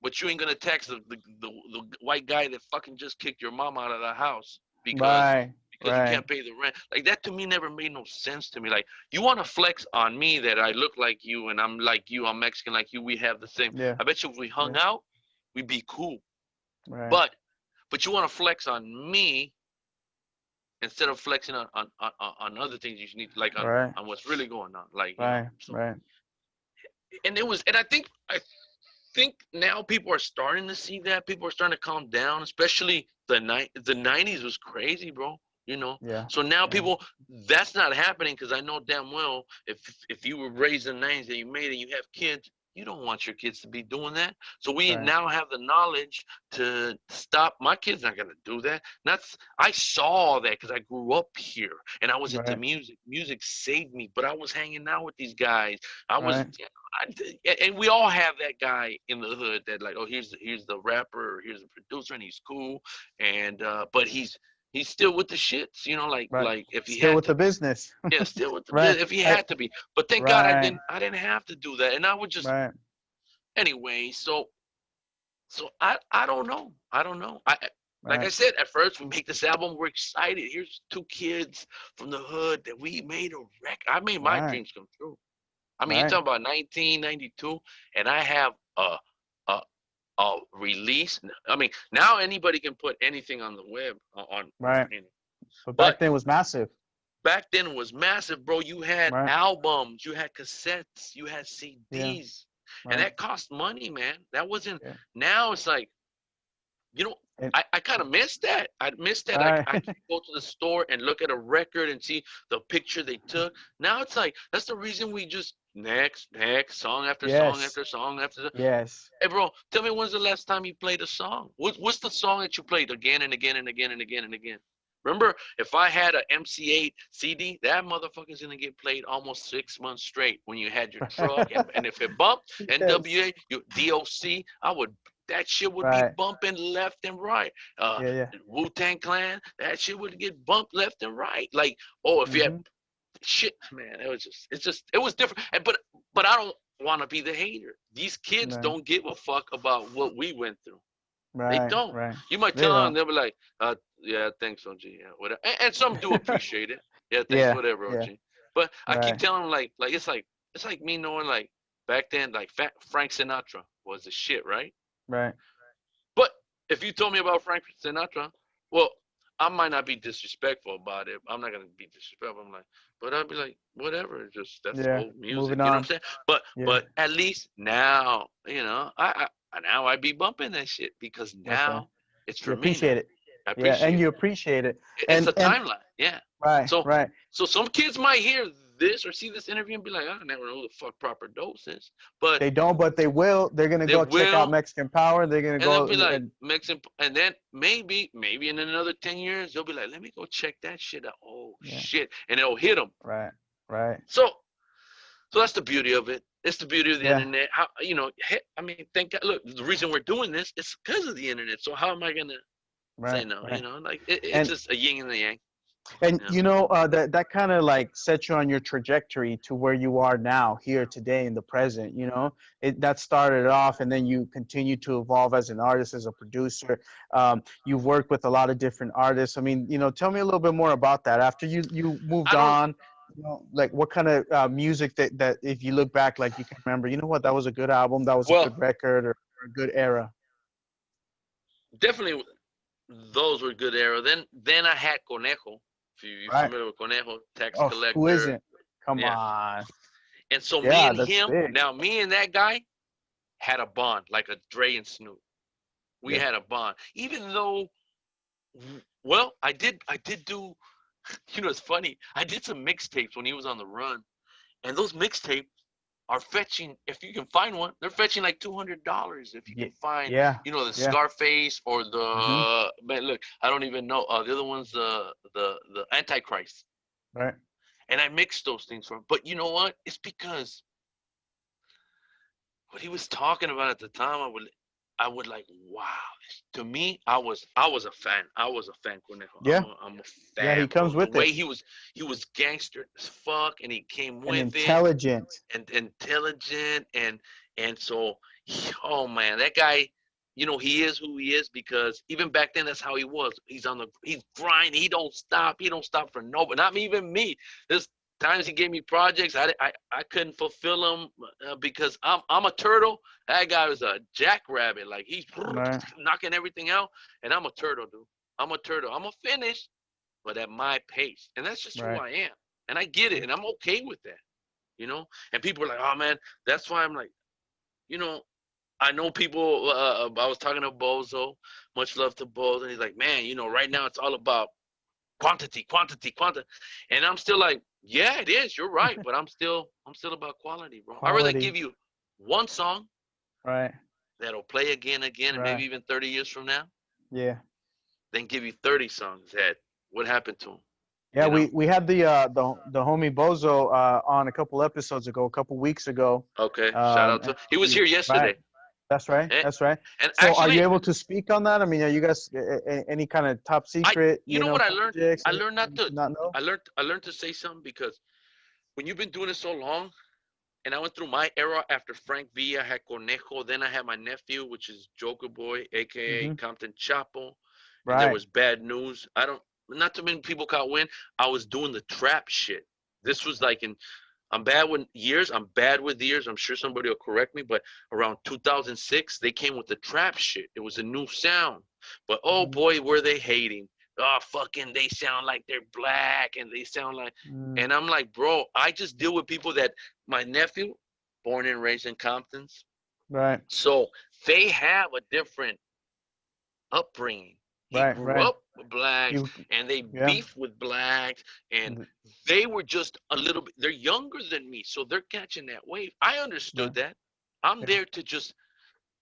S3: but you ain't gonna text the white guy that fucking just kicked your mom out of the house because
S2: right,
S3: because you
S2: right,
S3: can't pay the rent. Like that to me never made no sense to me. Like you want to flex on me that I look like you and I'm like you, I'm Mexican like you, we have the same.
S2: yeah,
S3: I bet you if we hung
S2: yeah,
S3: out, we'd be cool.
S2: right,
S3: But but you want to flex on me instead of flexing on other things you need, like
S2: right,
S3: on what's really going on. Like
S2: right,
S3: so
S2: right,
S3: and I think now people are starting to see that. People are starting to calm down, especially the 90s was crazy, bro.
S2: yeah,
S3: So now
S2: yeah,
S3: people, that's not happening because I know damn well if you were raised in the 90s and you made it, and you have kids, you don't want your kids to be doing that. So we
S2: right,
S3: now have the knowledge to stop. My kids not gonna do that. That's I saw that because I grew up here and I was into
S2: right,
S3: music. Music saved me, but I was hanging out with these guys. I was,
S2: right,
S3: and we all have that guy in the hood that like, oh, here's the rapper, or here's the producer, and he's cool, and but he's still with the shits,
S2: right.
S3: like if he
S2: Still
S3: had
S2: with
S3: to
S2: the
S3: be,
S2: business.
S3: yeah, still with the
S2: Right.
S3: if he
S2: I
S3: had to be. But thank God
S2: right,
S3: I didn't have to do that, and I would just
S2: right,
S3: anyway. So I don't know. I don't know. Like I
S2: right,
S3: said, at first we make this album, we're excited. Here's two kids from the hood that we made a record. I made my
S2: right,
S3: dreams come true. I mean, you're
S2: right.
S3: talking about 1992, and I have a release. I mean, now anybody can put anything on the web
S2: Right. But back
S3: but
S2: then it was massive.
S3: back then it was massive, bro. You had
S2: Right.
S3: albums, you had cassettes, you had
S2: Yeah.
S3: CDs, and
S2: Right.
S3: that cost money, man. That wasn't.
S2: Yeah.
S3: Now it's like, you know,
S2: And
S3: I kind of miss that. I miss that.
S2: right.
S3: I can go to the store and look at a record and see the picture they took. Now it's like that's the reason we just next song after song
S2: Yes.
S3: after song after.
S2: Yes.
S3: Hey, bro, tell me when's the last time you played a song? What's the song that you played again and again and again and again and again? Remember, if I had a MC8 CD, that motherfucker's gonna get played almost 6 months straight when you had your truck, and if it bumped
S2: Yes.
S3: NWA, DOC, I would that shit would be
S2: Right.
S3: bumping left and right.
S2: Yeah.
S3: Wu-Tang Clan, that shit would get bumped left and right. Like, oh, if you had
S2: Hmm.
S3: shit, man, it was different. But I don't want to be the hater. These kids
S2: Right.
S3: don't give a fuck about what we went through. They
S2: Right.
S3: don't.
S2: Right.
S3: You might
S2: They
S3: tell them,
S2: don't.
S3: they'll be like, yeah, thanks, OG. Yeah, whatever. And some do appreciate it. Yeah, thanks,
S2: Yeah.
S3: whatever,
S2: Yeah.
S3: OG. But I keep
S2: Right.
S3: telling them like it's like me knowing like back then like Frank Sinatra was the shit, right?
S2: Right.
S3: But if you told me about Frank Sinatra, well, I might not be disrespectful about it. I'm not gonna be disrespectful. I'm like, but I'd be like, whatever. It's just that's
S2: Yeah.
S3: old music.
S2: Moving
S3: You know what I'm
S2: on.
S3: saying?
S2: Yeah.
S3: But at least now, now I be bumping that shit because
S2: Okay.
S3: now it's
S2: You
S3: for me
S2: appreciate
S3: now.
S2: it.
S3: I
S2: Yeah, and
S3: appreciate
S2: you
S3: it.
S2: appreciate it.
S3: It's a
S2: And
S3: timeline. Yeah.
S2: right.
S3: So
S2: Right.
S3: so some kids might hear this or see this interview and be like, I never know who the fuck Proper Dose is. But
S2: They don't, but they will. They're gonna
S3: they
S2: go check out
S3: will.
S2: Mexican Power. They're gonna
S3: And they'll
S2: go
S3: be like
S2: and
S3: mixing, and then maybe in another 10 years they'll be like, let me go check that shit out. Oh
S2: yeah.
S3: shit, and it'll hit them.
S2: Right. Right.
S3: So that's the beauty of it. It's the beauty of the
S2: Yeah.
S3: internet. How I mean, thank God. Look, the reason we're doing this is because of the internet. So how am I gonna say
S2: Right.
S3: no?
S2: Right.
S3: Like it's
S2: And
S3: just a yin and a yang.
S2: and
S3: Yeah.
S2: you know that kind of like sets you on your trajectory to where you are now, here today in the present. That started off, and then you continue to evolve as an artist, as a producer. You've worked with a lot of different artists. I mean, tell me a little bit more about that. After you moved
S3: I don't.
S2: on, like what kind of music that if you look back, like you can remember, what, that was a good album, that was a
S3: Well,
S2: good record, or a good era.
S3: definitely those were good era. Then I had Conejo. If you're
S2: Right.
S3: familiar with Conejo, tax
S2: Oh, who
S3: collector.
S2: isn't? Come
S3: Yeah.
S2: on.
S3: And so
S2: Yeah, that's big.
S3: me and that guy had a bond, like a Dre and Snoop. We
S2: Yeah.
S3: had a bond, even though, well, I did do, it's funny. I did some mixtapes when he was on the run, and those mixtapes are fetching, if you can find one, they're fetching like $200 if you
S2: Yeah.
S3: can find,
S2: Yeah.
S3: the
S2: Yeah.
S3: Scarface or
S2: Hmm.
S3: the man. Look, I don't even know. The other one's the Antichrist,
S2: Right.
S3: and I mixed those things for him. But you know what? It's because what he was talking about at the time, I would like, wow. To me, I was a fan. I was a fan, Conejo.
S2: Yeah.
S3: I'm a
S2: Yeah. He
S3: fan,
S2: comes
S3: bro. The
S2: with
S3: way
S2: it.
S3: he was gangster as fuck, and he came
S2: And
S3: with it,
S2: intelligent.
S3: and intelligent, and so, oh man, that guy, he is who he is because even back then that's how he was. He's grinding. He don't stop for nobody. Not even me. There's times he gave me projects. I couldn't fulfill them because I'm a turtle. That guy was a jackrabbit. Like he's
S2: Right.
S3: knocking everything out, and I'm a turtle, dude. I'm a turtle. I'm a finish, but at my pace, and that's just who
S2: Right.
S3: I am. And I get it, and I'm okay with that. And people are like, oh man, that's why I'm like, you know I know people. I was talking to Bozo, much love to Bozo, and he's like, man, right now it's all about quantity, quantity, quantity, and I'm still like, yeah, it is, you're right, but I'm still about quality, bro. I'd rather
S2: Quality.
S3: give you one song
S2: Right.
S3: that'll play again, and maybe
S2: Right.
S3: even 30 years from now,
S2: Yeah.
S3: than give you 30 songs that what happened to them,
S2: Yeah. We had the homie Bozo on a couple episodes ago, a couple weeks ago.
S3: Okay, shout out
S2: And
S3: to he was here
S2: right.
S3: yesterday.
S2: That's right.
S3: and,
S2: That's right.
S3: and
S2: So, are you
S3: actually,
S2: able to speak on that? I mean, are you guys any kind of top
S3: I
S2: secret,
S3: you know what I learned.
S2: projects?
S3: I learned
S2: Anything
S3: not
S2: we
S3: to.
S2: should not know?
S3: I learned to say something because when you've been doing it so long, and I went through my era after Frank Villa, had Conejo, then I had my nephew, which is Joker Boy, aka
S2: Hmm.
S3: Compton Chapo, and there
S2: Right.
S3: was Bad News. Not too many people caught wind. I was doing the trap shit. This was like I'm bad with years. I'm bad with years. I'm sure somebody will correct me, but around 2006, they came with the trap shit. It was a new sound, but oh
S2: Hmm.
S3: boy, were they hating. Oh, fucking, they sound like they're black, and they sound like,
S2: Mm.
S3: and I'm like, bro, I just deal with people that my nephew, born and raised in Compton's,
S2: Right.
S3: so they have a different upbringing. He
S2: Right.
S3: grew
S2: Right.
S3: up with blacks,
S2: You.
S3: and they
S2: Yeah.
S3: beef with blacks, and
S2: th-
S3: they were just a little bit. They're younger than me, so they're catching that wave. I
S2: Right.
S3: understood that. I'm
S2: Yeah.
S3: there to just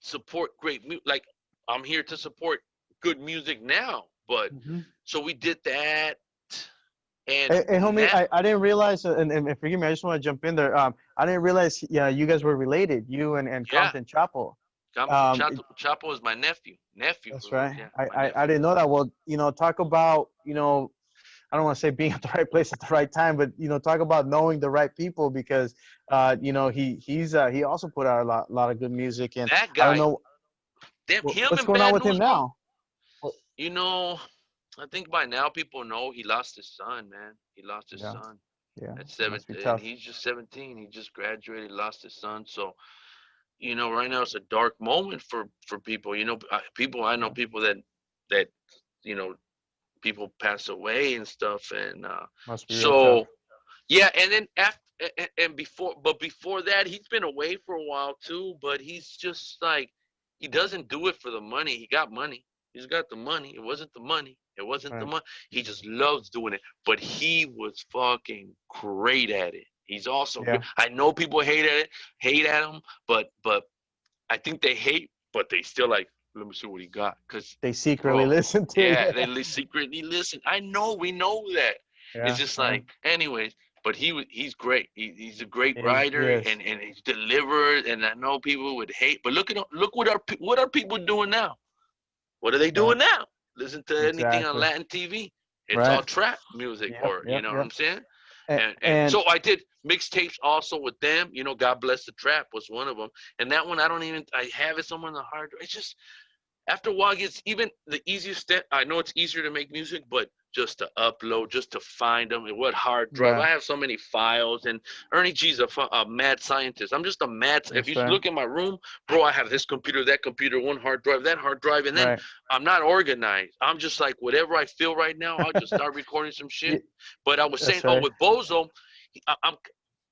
S3: support great music. Like I'm here to support good music now, but
S2: Hmm.
S3: so we did that, and
S2: Hey, homie,
S3: now,
S2: I didn't realize, and forgive me, I just want to jump in there. I didn't realize, yeah, you guys were related, you and
S3: yeah,
S2: Compton Chapo.
S3: Compton Chapo is my nephew.
S2: That's
S3: For real.
S2: right.
S3: Yeah, my
S2: I
S3: nephew.
S2: didn't know that. Well, talk about, I don't want to say being at the right place at the right time, but talk about knowing the right people, because he also put out a lot of good music, and
S3: That
S2: I don't
S3: guy,
S2: know
S3: him
S2: what's
S3: and
S2: going on
S3: Bad
S2: with him
S3: News, bro.
S2: now. Well,
S3: You know, I think by now people know he lost his son, man. He lost his
S2: yeah,
S3: son
S2: yeah,
S3: at
S2: it must be
S3: 17, and
S2: tough.
S3: he's just 17. He just graduated, lost his son. So, right now it's a dark moment for people. I know
S2: Yeah,
S3: people that you know people pass away and stuff, and
S2: must be real tough.
S3: so yeah. And then after and before that, he's been away for a while too. But he's just like, he doesn't do it for the money. He got money. He's got the money. It wasn't the money. It wasn't the
S2: Right,
S3: money. He just loves doing it. But he was fucking great at it. He's also
S2: yeah,
S3: good. I know people hate at him, but I think they hate, but they still like, let me see what he got. Cause,
S2: they secretly
S3: bro,
S2: listen to it.
S3: yeah,
S2: Yeah,
S3: secretly listen. I know, we know that. It's
S2: yeah,
S3: just
S2: yeah.
S3: like, anyways. But he's great. He's a great
S2: He
S3: writer,
S2: is.
S3: and he's delivered. And I know people would hate, but look what are people doing now? What are they
S2: Right,
S3: doing now? Listen to anything on
S2: exactly.
S3: Latin TV. It's all
S2: Right.
S3: trap music,
S2: Yep,
S3: or you
S2: yep,
S3: know what
S2: yep.
S3: I'm saying?
S2: And,
S3: And
S2: and
S3: so I did mixtapes also with them. God Bless the Trap was one of them. And that one, I have it somewhere in the hard drive. It's just, after a while, it gets even the easiest step. I know it's easier to make music, but just to upload, just to find them, and what hard drive.
S2: yeah,
S3: I have so many files, and Ernie G's a mad scientist. I'm just a mad. If
S2: that's
S3: you
S2: right.
S3: look in my room, bro, I have this computer, that computer, one hard drive, that hard drive, and then
S2: Right.
S3: I'm not organized. I'm just like, whatever I feel right now, I'll just start recording some shit.
S2: Yeah,
S3: But I was saying,
S2: that's
S3: oh,
S2: right.
S3: with Bozo,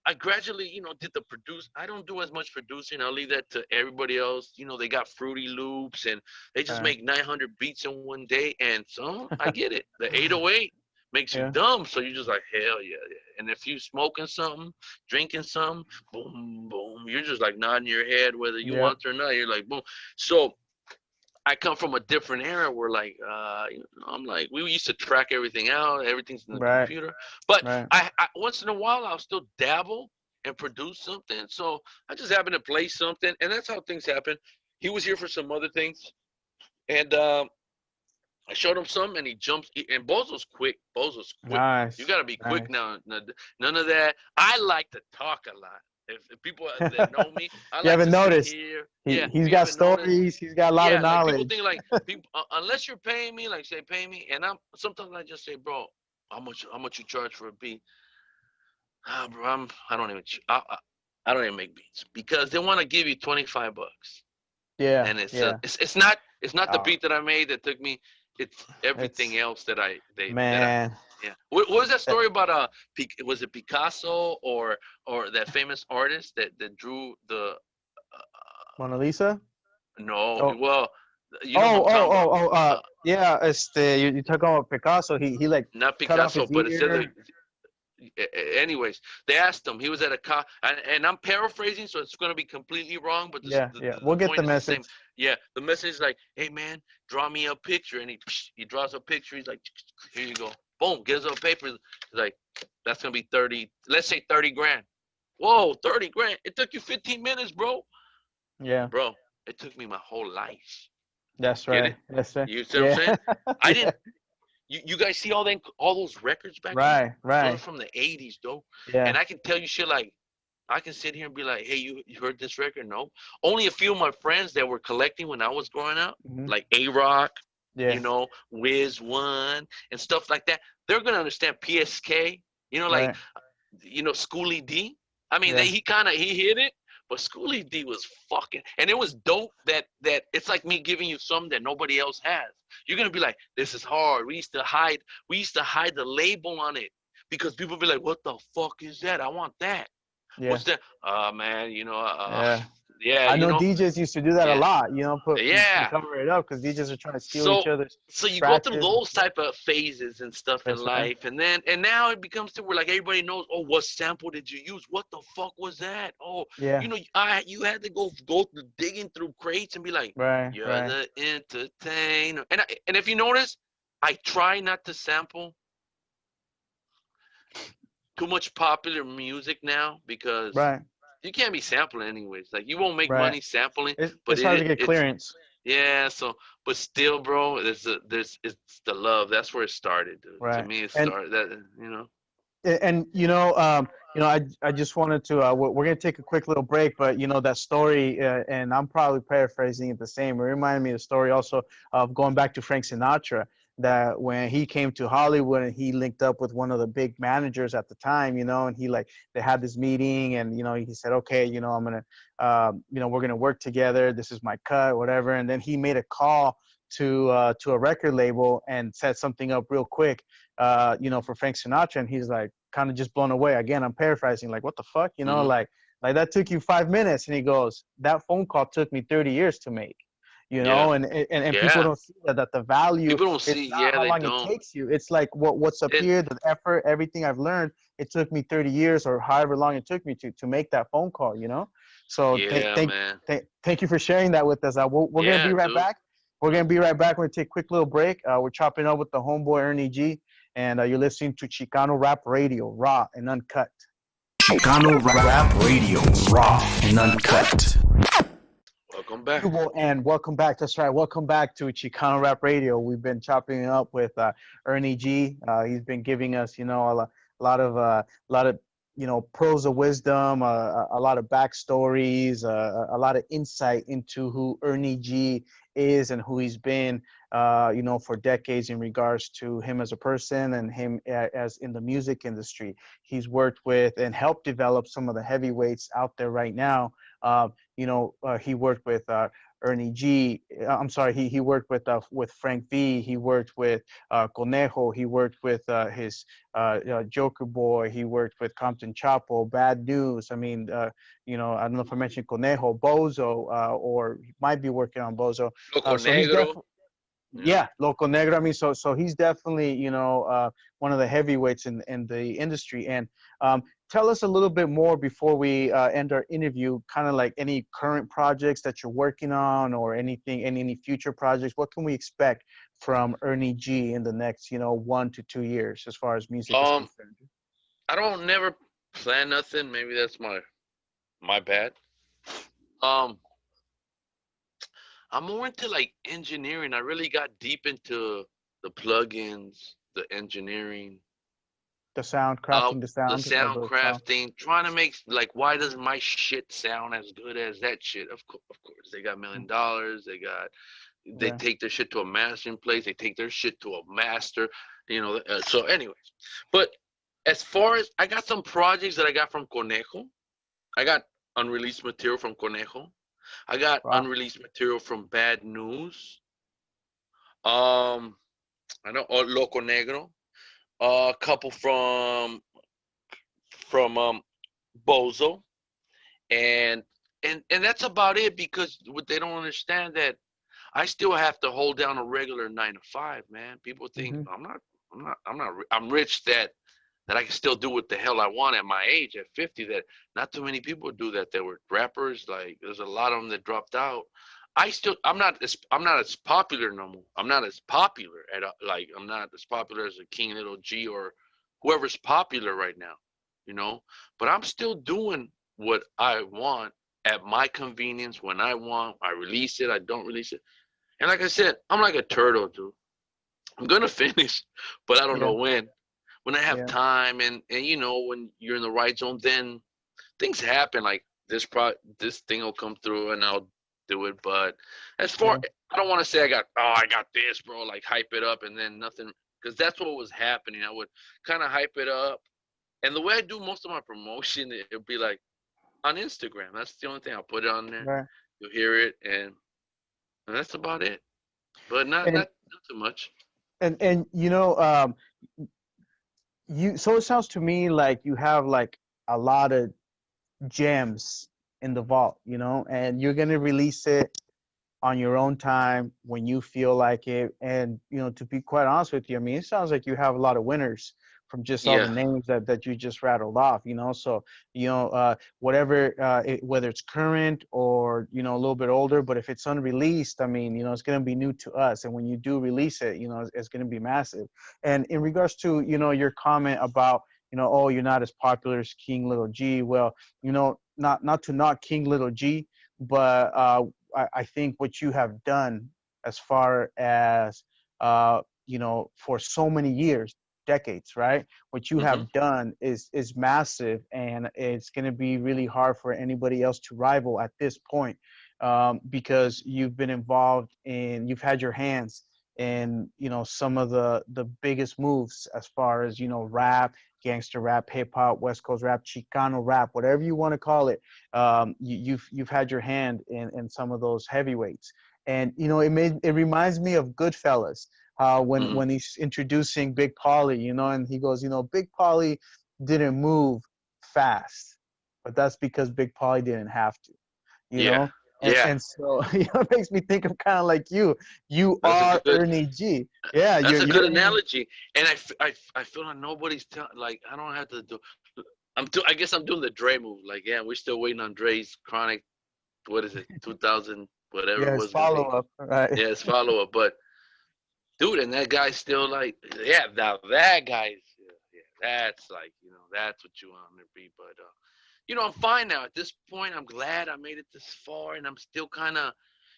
S3: I gradually, did the produce. I don't do as much producing. I'll leave that to everybody else. They got Fruity Loops, and they just
S2: Right.
S3: make 900 beats in one day. And so I get it. The 808 makes you
S2: Yeah.
S3: dumb. So you're just like, hell yeah, yeah. And if you smoking something, drinking something, boom, boom, you're just like nodding your head, whether you
S2: Yep.
S3: want to or not. You're like, boom. So I come from a different era where, like, I'm like, we used to track everything out, everything's in the
S2: Right.
S3: computer. But
S2: Right.
S3: I once in a while I'll still dabble and produce something. So I just happen to play something, and that's how things happen. He was here for some other things, and I showed him some, and he jumps. And Bozo's quick. Bozo's quick. You
S2: Nice.
S3: got to be quick
S2: Nice.
S3: now. None of that. I like to talk a lot. If people that know me, I
S2: You
S3: like
S2: haven't
S3: to sit
S2: noticed.
S3: here. Yeah,
S2: He's
S3: if you
S2: got
S3: haven't noticed,
S2: stories. He's got a lot of
S3: yeah, like people
S2: knowledge.
S3: think like people unless you're paying me, like say pay me, and I'm sometimes I just say, bro, how much you charge for a beat? Ah, bro, I don't even make beats because they want to give you $25,
S2: Yeah.
S3: and it's
S2: Yeah.
S3: it's not the
S2: Uh,
S3: beat that I made that took me. It's everything
S2: it's
S3: else that I
S2: man.
S3: yeah. What was that
S2: That
S3: story about? Was it Picasso or that famous artist that drew the
S2: Mona Lisa.
S3: no,
S2: Oh.
S3: well, you know who
S2: Oh.
S3: I'm
S2: Oh.
S3: talking about.
S2: Oh. Oh.
S3: Uh,
S2: Yeah. You talking about Picasso? He like
S3: Not
S2: cut off
S3: Picasso,
S2: his
S3: but it's the other.
S2: ear.
S3: Anyways, they asked him. He was at a car, and I'm paraphrasing, so it's going to be completely wrong, but
S2: Yeah.
S3: the,
S2: Yeah.
S3: the,
S2: We'll
S3: the
S2: get the
S3: point is the same.
S2: message.
S3: Yeah, the message is like, hey man, draw me a picture, and he draws a picture. He's like, here you go, boom, gives him a paper. He's like, that's gonna be 30. Let's say 30 grand. Whoa, 30 grand. It took you 15 minutes, bro.
S2: Yeah.
S3: Bro, it took me my whole life.
S2: That's
S3: Get
S2: right.
S3: it?
S2: That's right.
S3: You see what I'm
S2: Yeah.
S3: saying? I
S2: Yeah.
S3: didn't. You guys see all those records back then?
S2: Right.
S3: Those are
S2: Right.
S3: from the 80s, though. And
S2: Yeah.
S3: I can tell you shit like, I can sit here and be like, hey, you heard this record? No. Only a few of my friends that were collecting when I was growing up,
S2: Hmm.
S3: like A-Rock,
S2: Yeah.
S3: Wiz One, and stuff like that, they're going to understand PSK, like,
S2: Right.
S3: Schoolie D. I mean,
S2: Yeah.
S3: he hit it, but Schoolie D was fucking, and it was dope that it's like me giving you something that nobody else has. You're gonna be like, this is hard. We used to hide the label on it because people be like, what the fuck is that? I want that.
S2: Yeah.
S3: What's that? Man,
S2: Yeah.
S3: yeah,
S2: I know DJs used to do that a
S3: yeah,
S2: lot.
S3: yeah.
S2: Cover it up because DJs are trying to steal
S3: So
S2: each other's
S3: so you go through
S2: scratches.
S3: those type of phases and stuff in
S2: That's right.
S3: life, and now it becomes to where like everybody knows, oh, what sample did you use? What the fuck was that? Oh,
S2: Yeah.
S3: you had to go digging through crates and be like,
S2: Right.
S3: you're
S2: Right.
S3: the entertainer. And if you notice, I try not to sample too much popular music now because
S2: Right.
S3: you can't be sampling anyways. Like you won't make
S2: Right.
S3: money sampling, but
S2: It's hard to get
S3: it's
S2: clearance.
S3: yeah. So, but still, bro, there's it's the love. That's where it started, dude. To
S2: Right.
S3: me, it
S2: And
S3: started that you know.
S2: and I just wanted to we're gonna take a quick little break, but that story, and I'm probably paraphrasing it the same. It reminded me of the story also of going back to Frank Sinatra, that when he came to Hollywood and he linked up with one of the big managers at the time, and he like they had this meeting, and he said, okay, I'm gonna we're gonna work together. This is my cut, whatever. And then he made a call to a record label and set something up real quick, for Frank Sinatra, and he's like kind of just blown away. Again, I'm paraphrasing, like, what the fuck,
S3: Hmm.
S2: like that took you 5 minutes, and he goes, that phone call took me 30 years to make,
S3: Yeah,
S2: and people
S3: yeah.
S2: don't see that the value,
S3: People don't
S2: it's
S3: see.
S2: not
S3: Yeah,
S2: how
S3: they
S2: long it
S3: don't.
S2: takes you. It's like what's up
S3: And
S2: here, the effort, everything I've learned. It took me 30 years or however long it took me to make that phone call. So
S3: yeah, man.
S2: thank you for sharing that with us. We're gonna
S3: Yeah,
S2: be right
S3: dude.
S2: back. We're gonna be right back. We're gonna take a quick little break. We're chopping up with the homeboy Ernie G, and you're listening to Chicano Rap Radio, raw and uncut.
S1: Chicano Rap Radio, raw and uncut.
S3: Welcome back.
S2: People, and welcome back. That's right. Welcome back to Chicano Rap Radio. We've been chopping it up with Ernie G. He's been giving us, a lot of pearls of wisdom, a lot of backstories, a lot of insight into who Ernie G is and who he's been, for decades in regards to him as a person and him as in the music industry. He's worked with and helped develop some of the heavyweights out there right now. He worked with Ernie G. I'm sorry, he worked with Frank V. He worked with Conejo. He worked with his Joker Boy. He worked with Compton Chapo, Bad News. I mean, I don't know if I mentioned Conejo, Bozo, or he might be working on Bozo.
S3: Loco
S2: So he's
S3: Negro.
S2: definitely,
S3: You know.
S2: yeah, Loco Negro. I mean, so he's definitely, one of the heavyweights in the industry. And tell us a little bit more before we end our interview, kind of like any current projects that you're working on or anything, any future projects. What can we expect from Ernie G in the next, 1 to 2 years as far as music is
S3: Um,
S2: concerned?
S3: I don't never plan nothing. Maybe that's my bad. Um, I'm more into like engineering. I really got deep into the plugins, the engineering,
S2: The sound,
S3: uh,
S2: crafting the
S3: the
S2: sound of
S3: sound
S2: the song.
S3: crafting, trying to make like why does my shit sound as good as that shit? Of course, they got $1 million. They
S2: Yeah.
S3: take their shit to a mastering place. They take their shit to a master. So anyways, but as far as I got some projects that I got from Conejo, I got unreleased material from Conejo. I got
S2: Wow.
S3: unreleased material from Bad News. Um, I know Loco Negro. A couple from Bozo, and and that's about it because what they don't understand that I still have to hold down a regular 9 to 5, man. People think
S2: Hmm.
S3: I'm rich that I can still do what the hell I want at my age at 50. That not too many people do that. That were rappers. Like there's a lot of them that dropped out. I'm not as popular no more. I'm not as popular like I'm not as popular as a King Little G or whoever's popular right now, you know. But I'm still doing what I want at my convenience when I want. I release it. I don't release it. And like I said, I'm like a turtle, dude. I'm gonna finish, but I don't know
S2: Yeah.
S3: when. When I have
S2: Yeah.
S3: time and when you're in the right zone, then things happen. Like this thing will come through and I'll do it. But as far
S2: Yeah.
S3: I don't want to say I got this, bro. Like hype it up and then nothing, because that's what was happening. I would kind of hype it up, and the way I do most of my promotion, it'll be like on Instagram. That's the only thing I'll put it on there.
S2: Right.
S3: You'll hear it, and that's about it. But not
S2: And
S3: not, not too much.
S2: and so it sounds to me like you have like a lot of gems in the vault, and you're going to release it on your own time when you feel like it. And to be quite honest with you, I mean, it sounds like you have a lot of winners from just all the
S3: Yeah,
S2: names that you just rattled off. So whatever, whether it's current or a little bit older, but if it's unreleased, I mean, it's going to be new to us, and when you do release it, it's going to be massive. And in regards to your comment about oh, you're not as popular as King Little G, well, not to knock King Little G, but I think what you have done as far as for so many years, decades, right? What you
S3: Hmm.
S2: have done is massive, and it's going to be really hard for anybody else to rival at this point, because you've been involved in, you've had your hands in some of the biggest moves as far as rap, gangster rap, hip hop, West Coast rap, Chicano rap, whatever you want to call it. You've had your hand in some of those heavyweights, and it reminds me of Goodfellas.
S3: Hmm.
S2: When he's introducing Big Paulie, and he goes, Big Paulie didn't move fast, but that's because Big Paulie didn't have to, you
S3: Yeah.
S2: know. And
S3: Yeah.
S2: and so it makes me think of kind of like you. You
S3: That's a
S2: are
S3: good.
S2: Ernie G. Yeah,
S3: That's a
S2: you're
S3: good
S2: Ernie.
S3: analogy. And I feel like nobody's like I don't have to do. I guess I'm doing the Dre move. Like, yeah, we're still waiting on Dre's Chronic. What is it? 2000, whatever it
S2: Yes,
S3: was gonna
S2: follow
S3: be.
S2: up, right?
S3: Yeah, it's follow up. But dude, and that guy's still like, yeah, now that guy's, that's like, that's what you want to be. But I'm fine now. At this point, I'm glad I made it this far, and I'm still kind of,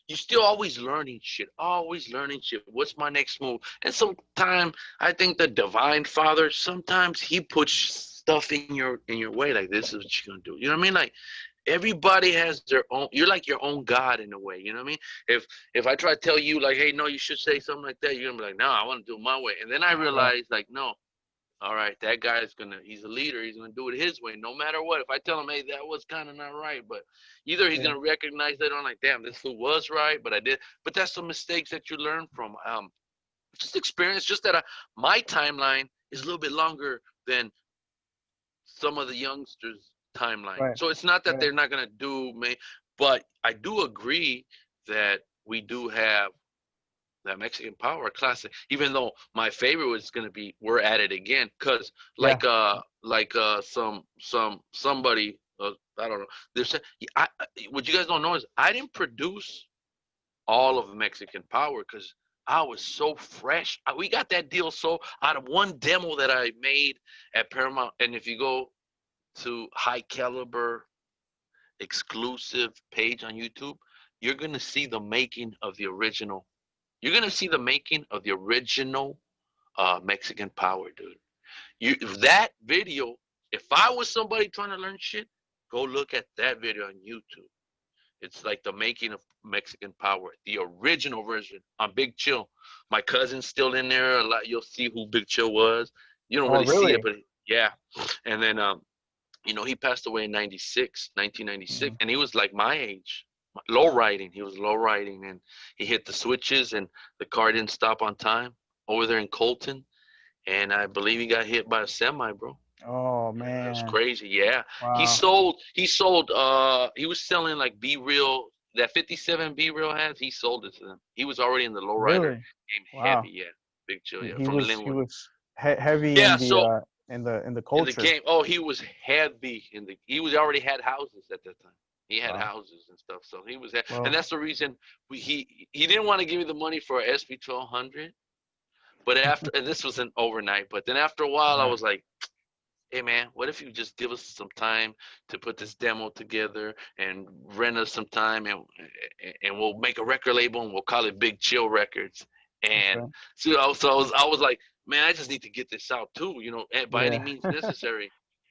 S3: you're still always learning shit, always learning shit. What's my next move? And sometimes I think the Divine Father, sometimes he puts stuff in your way, like this is what you're gonna do. You know what I mean? Like everybody has their own. You're like your own God in a way. You know what I mean? If I try to tell you like, hey, no, you should say something like that, you're gonna be like, no, I want to do it my way. And then I
S2: Right.
S3: realize like, no, all right, that guy's he's a leader. He's gonna do it his way, no matter what. If I tell him, hey, that was kind of not right, but either he's
S2: Yeah.
S3: gonna recognize that on like, damn, this food was right, but I did. But that's the mistakes that you learn from. Just experience. Just that my timeline is a little bit longer than some of the youngsters' timeline.
S2: Right.
S3: So it's not that
S2: Right.
S3: they're not gonna do me, but I do agree that we do have that Mexican Power classic. Even though my favorite was gonna be "We're at It Again," because
S2: Yeah.
S3: somebody I don't know. There's what you guys don't know is I didn't produce all of Mexican Power because I was so fresh. We got that deal so out of one demo that I made at Paramount. And if you go to High Caliber exclusive page on YouTube, you're gonna see the making of the original. You're gonna see the making of the original Mexican Power, dude. That video. If I was somebody trying to learn shit, go look at that video on YouTube. It's like the making of Mexican Power, the original version on Big Chill. My cousin's still in there. A lot. You'll see who Big Chill was. You don't
S2: Oh,
S3: really see it,
S2: really?
S3: but yeah. And then he passed away in 1996,
S2: Mhm.
S3: and he was like my age, low riding. He was low riding, and he hit the switches, and the car didn't stop on time over there in Colton, and I believe he got hit by a semi, bro.
S2: Oh
S3: Yeah, it was
S2: man.
S3: crazy. Yeah,
S2: Wow.
S3: he was selling like B Real, that 57 B Real has. He sold it to them. He was already in the lowrider
S2: Really?
S3: game heavy.
S2: Wow.
S3: Yeah, Big Chill.
S2: He,
S3: Yeah,
S2: he
S3: from
S2: was he
S3: Linwood.
S2: was heavy
S3: Yeah, so
S2: in the
S3: in the
S2: culture.
S3: game. Oh, he was heavy he was already had houses at that time. He had
S2: Wow.
S3: houses and stuff, so he was and
S2: Well,
S3: that's the reason he didn't want to give me the money for a SP 1200. But after and this was an overnight. But then after a while, I
S2: right.
S3: was like, hey man, what if you just give us some time to put this demo together and rent us some time and we'll make a record label and we'll call it Big Chill Records. And
S2: Okay.
S3: so I was like, man, I just need to get this out too, by any
S2: Yeah.
S3: means necessary.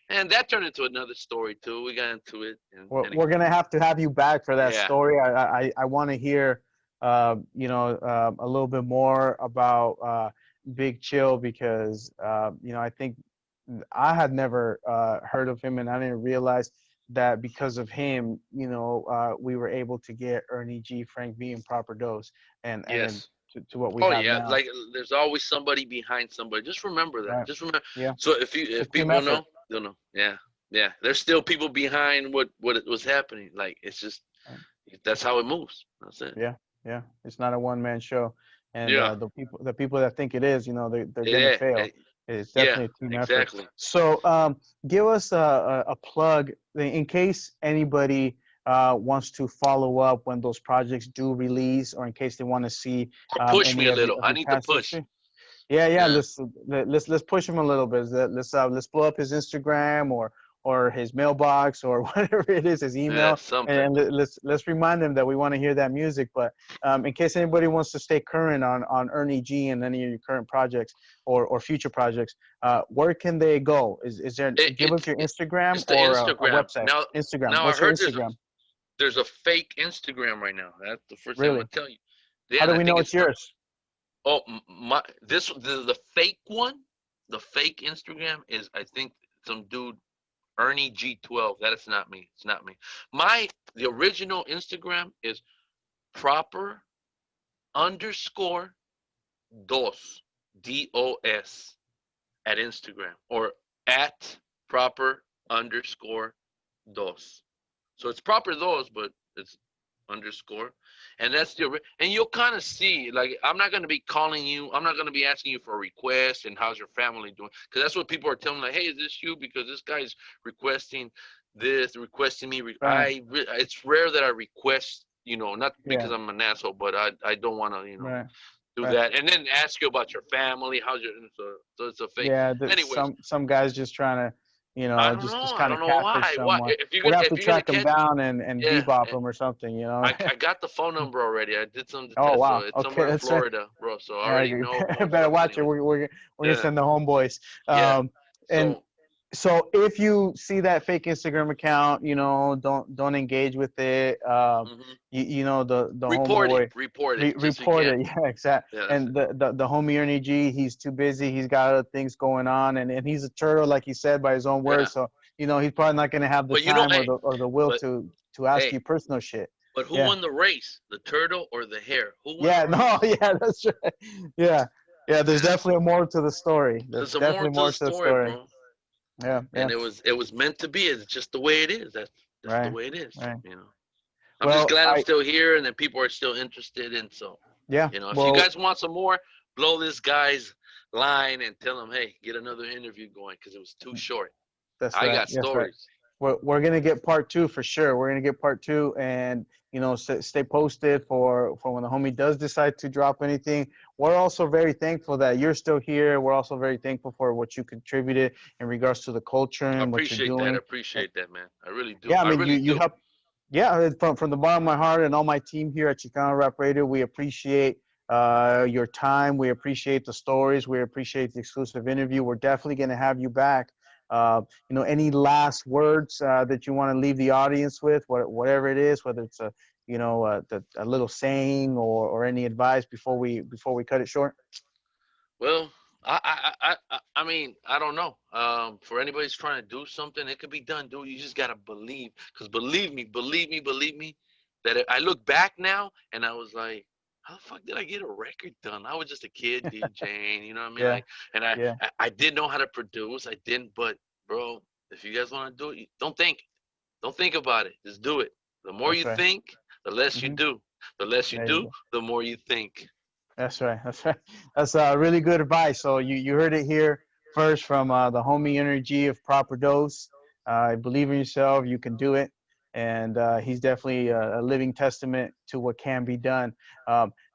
S3: And that turned into another story too. We got into it and
S2: We're gonna have to have you back for that
S3: yeah.
S2: story. I want to hear, a little bit more about Big Chill, because I think I had never heard of him, and I didn't realize that because of him, we were able to get Ernie G, Frank B, and Proper Dose, and then
S3: Yes.
S2: to what we
S3: Oh
S2: have
S3: yeah,
S2: now.
S3: like there's always somebody behind somebody. Just remember that.
S2: Right.
S3: Just remember.
S2: Yeah.
S3: So
S2: It's a
S3: if
S2: team
S3: people
S2: effort.
S3: know, they'll know. Yeah, yeah. There's still people behind what it was happening. Like it's just
S2: Right.
S3: that's how it moves. That's it.
S2: Yeah. Yeah. It's not a one man show, and
S3: Yeah,
S2: the people that think it is, they're gonna
S3: yeah,
S2: fail. It's
S3: yeah.
S2: definitely a team effort.
S3: Exactly.
S2: So, give us a plug in case anybody wants to follow up when those projects do release, or in case they want to see
S3: Or push me
S2: any
S3: a
S2: of
S3: little. I
S2: your
S3: need to
S2: past
S3: push.
S2: history. Yeah, yeah.
S3: Yeah.
S2: Let's push him a little bit. Let's blow up his Instagram, or or his mailbox or whatever it is, his email,
S3: something.
S2: and let's remind them that we want to hear that music. But in case anybody wants to stay current on Ernie G and any of your current projects or future projects, where can they go? Is there give us your Instagram
S3: it's the
S2: or
S3: Instagram.
S2: a website?
S3: Now,
S2: Instagram.
S3: now
S2: What's
S3: I
S2: your
S3: heard
S2: Instagram?
S3: there's a fake Instagram right now. That's the first thing I'm
S2: Really?
S3: gonna tell you.
S2: How do we know it's yours?
S3: Oh, the fake one, the fake Instagram is, I think, some dude, Ernie G12. That is not me. It's not me. The original Instagram is proper underscore dos, DOS, at Instagram, or at proper underscore dos. So it's proper dos, but it's underscore, and that's and you'll kind of see, like, I'm not going to be calling you, I'm not going to be asking you for a request and how's your family doing, because that's what people are telling me, like, hey, is this you, because this guy's requesting me.
S2: Right.
S3: It's rare that I request, not because I'm an asshole, but I don't want to
S2: Right.
S3: do that and then ask you about your family, how's your, so it's a fake.
S2: Yeah,
S3: Anyways,
S2: some guys just trying to,
S3: I don't
S2: just
S3: know. I
S2: kind of
S3: don't know
S2: catfish
S3: why.
S2: someone.
S3: If you're
S2: We'd
S3: gonna
S2: have to
S3: if you're gonna
S2: track them
S3: catch,
S2: down and
S3: yeah,
S2: bebop them or something,
S3: I got the phone number already. I did some
S2: Oh
S3: tests, so
S2: wow.
S3: it's
S2: Okay,
S3: somewhere in
S2: that's right.
S3: Florida, bro. So I
S2: Yeah,
S3: already
S2: you
S3: know who.
S2: better
S3: So
S2: watch it.
S3: anyways,
S2: We're gonna
S3: yeah,
S2: send the homeboys.
S3: yeah.
S2: And
S3: So
S2: so if you see that fake Instagram account, don't engage with it.
S3: mhm.
S2: The
S3: Report it.
S2: homeboy
S3: Report it. Just so you
S2: report
S3: can.
S2: it. Yeah, exactly.
S3: Yeah, that's
S2: And
S3: it.
S2: the homie Ernie G, he's too busy. He's got other things going on, and he's a turtle, like he said by his own
S3: Yeah.
S2: words. So he's probably not gonna have the
S3: But
S2: time or
S3: hey,
S2: the will
S3: but
S2: to ask
S3: hey,
S2: you personal shit.
S3: but who
S2: Yeah.
S3: won the race? The turtle or the hare? Who won the
S2: Yeah. No.
S3: race?
S2: Yeah. That's right. Yeah. Yeah. There's
S3: Yeah.
S2: definitely more to the story. There's
S3: There's a more
S2: definitely
S3: to
S2: more
S3: the
S2: to the
S3: story,
S2: story.
S3: bro.
S2: Yeah. Yeah.
S3: And it was meant to be. It's just the way it is. That's the
S2: Right.
S3: way it is.
S2: Right.
S3: I'm just
S2: Well,
S3: glad I'm still here and that people are still interested. And so,
S2: yeah.
S3: if you
S2: Well,
S3: guys want some more, blow this guy's line and tell him, hey, get another interview going because it was too short.
S2: that's
S3: I
S2: right.
S3: got
S2: That's right.
S3: stories.
S2: We're gonna get part two for sure. We're gonna get part two, and stay posted for when the homie does decide to drop anything. We're also very thankful that you're still here. We're also very thankful for what you contributed in regards to the culture
S3: I
S2: and what you're
S3: appreciate that. I
S2: doing.
S3: appreciate that, man. I really do.
S2: Yeah, I
S3: I
S2: mean,
S3: really
S2: you
S3: do.
S2: help. Yeah, from the bottom of my heart and all my team here at Chicano Rap Radio, we appreciate your time. We appreciate the stories. We appreciate the exclusive interview. We're definitely going to have you back. Any last words that you want to leave the audience with, whatever it is, whether it's a little saying or any advice before we cut it short.
S3: Well, I mean, I don't know. For anybody who's trying to do something, it could be done, dude. You just gotta believe, because believe me, that I look back now and I was like, how the fuck did I get a record done? I was just a kid DJing, you know what I mean?
S2: Yeah,
S3: Like, and
S2: yeah,
S3: I didn't know how to produce. I didn't, but bro, if you guys want to do it, don't think about it. Just do it. The more
S2: that's
S3: you
S2: right.
S3: think, the less you
S2: Hmm.
S3: do. The less you
S2: There you
S3: do,
S2: go.
S3: the more you think.
S2: That's right. That's right. That's really good advice. So you heard it here first from the homie Ernie G of Proper Dose. Believe in yourself. You can do it. And he's definitely a living testament to what can be done.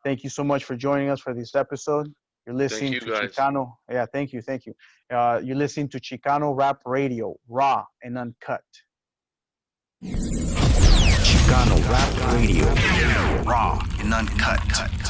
S2: Thank you so much for joining us for this episode. You're
S3: Thank
S2: listening
S3: you
S2: to
S3: guys.
S2: Chicano. Yeah, thank you. Thank you. You're listening to Chicano Rap Radio, raw and uncut.
S1: Chicano Rap Radio, raw and uncut.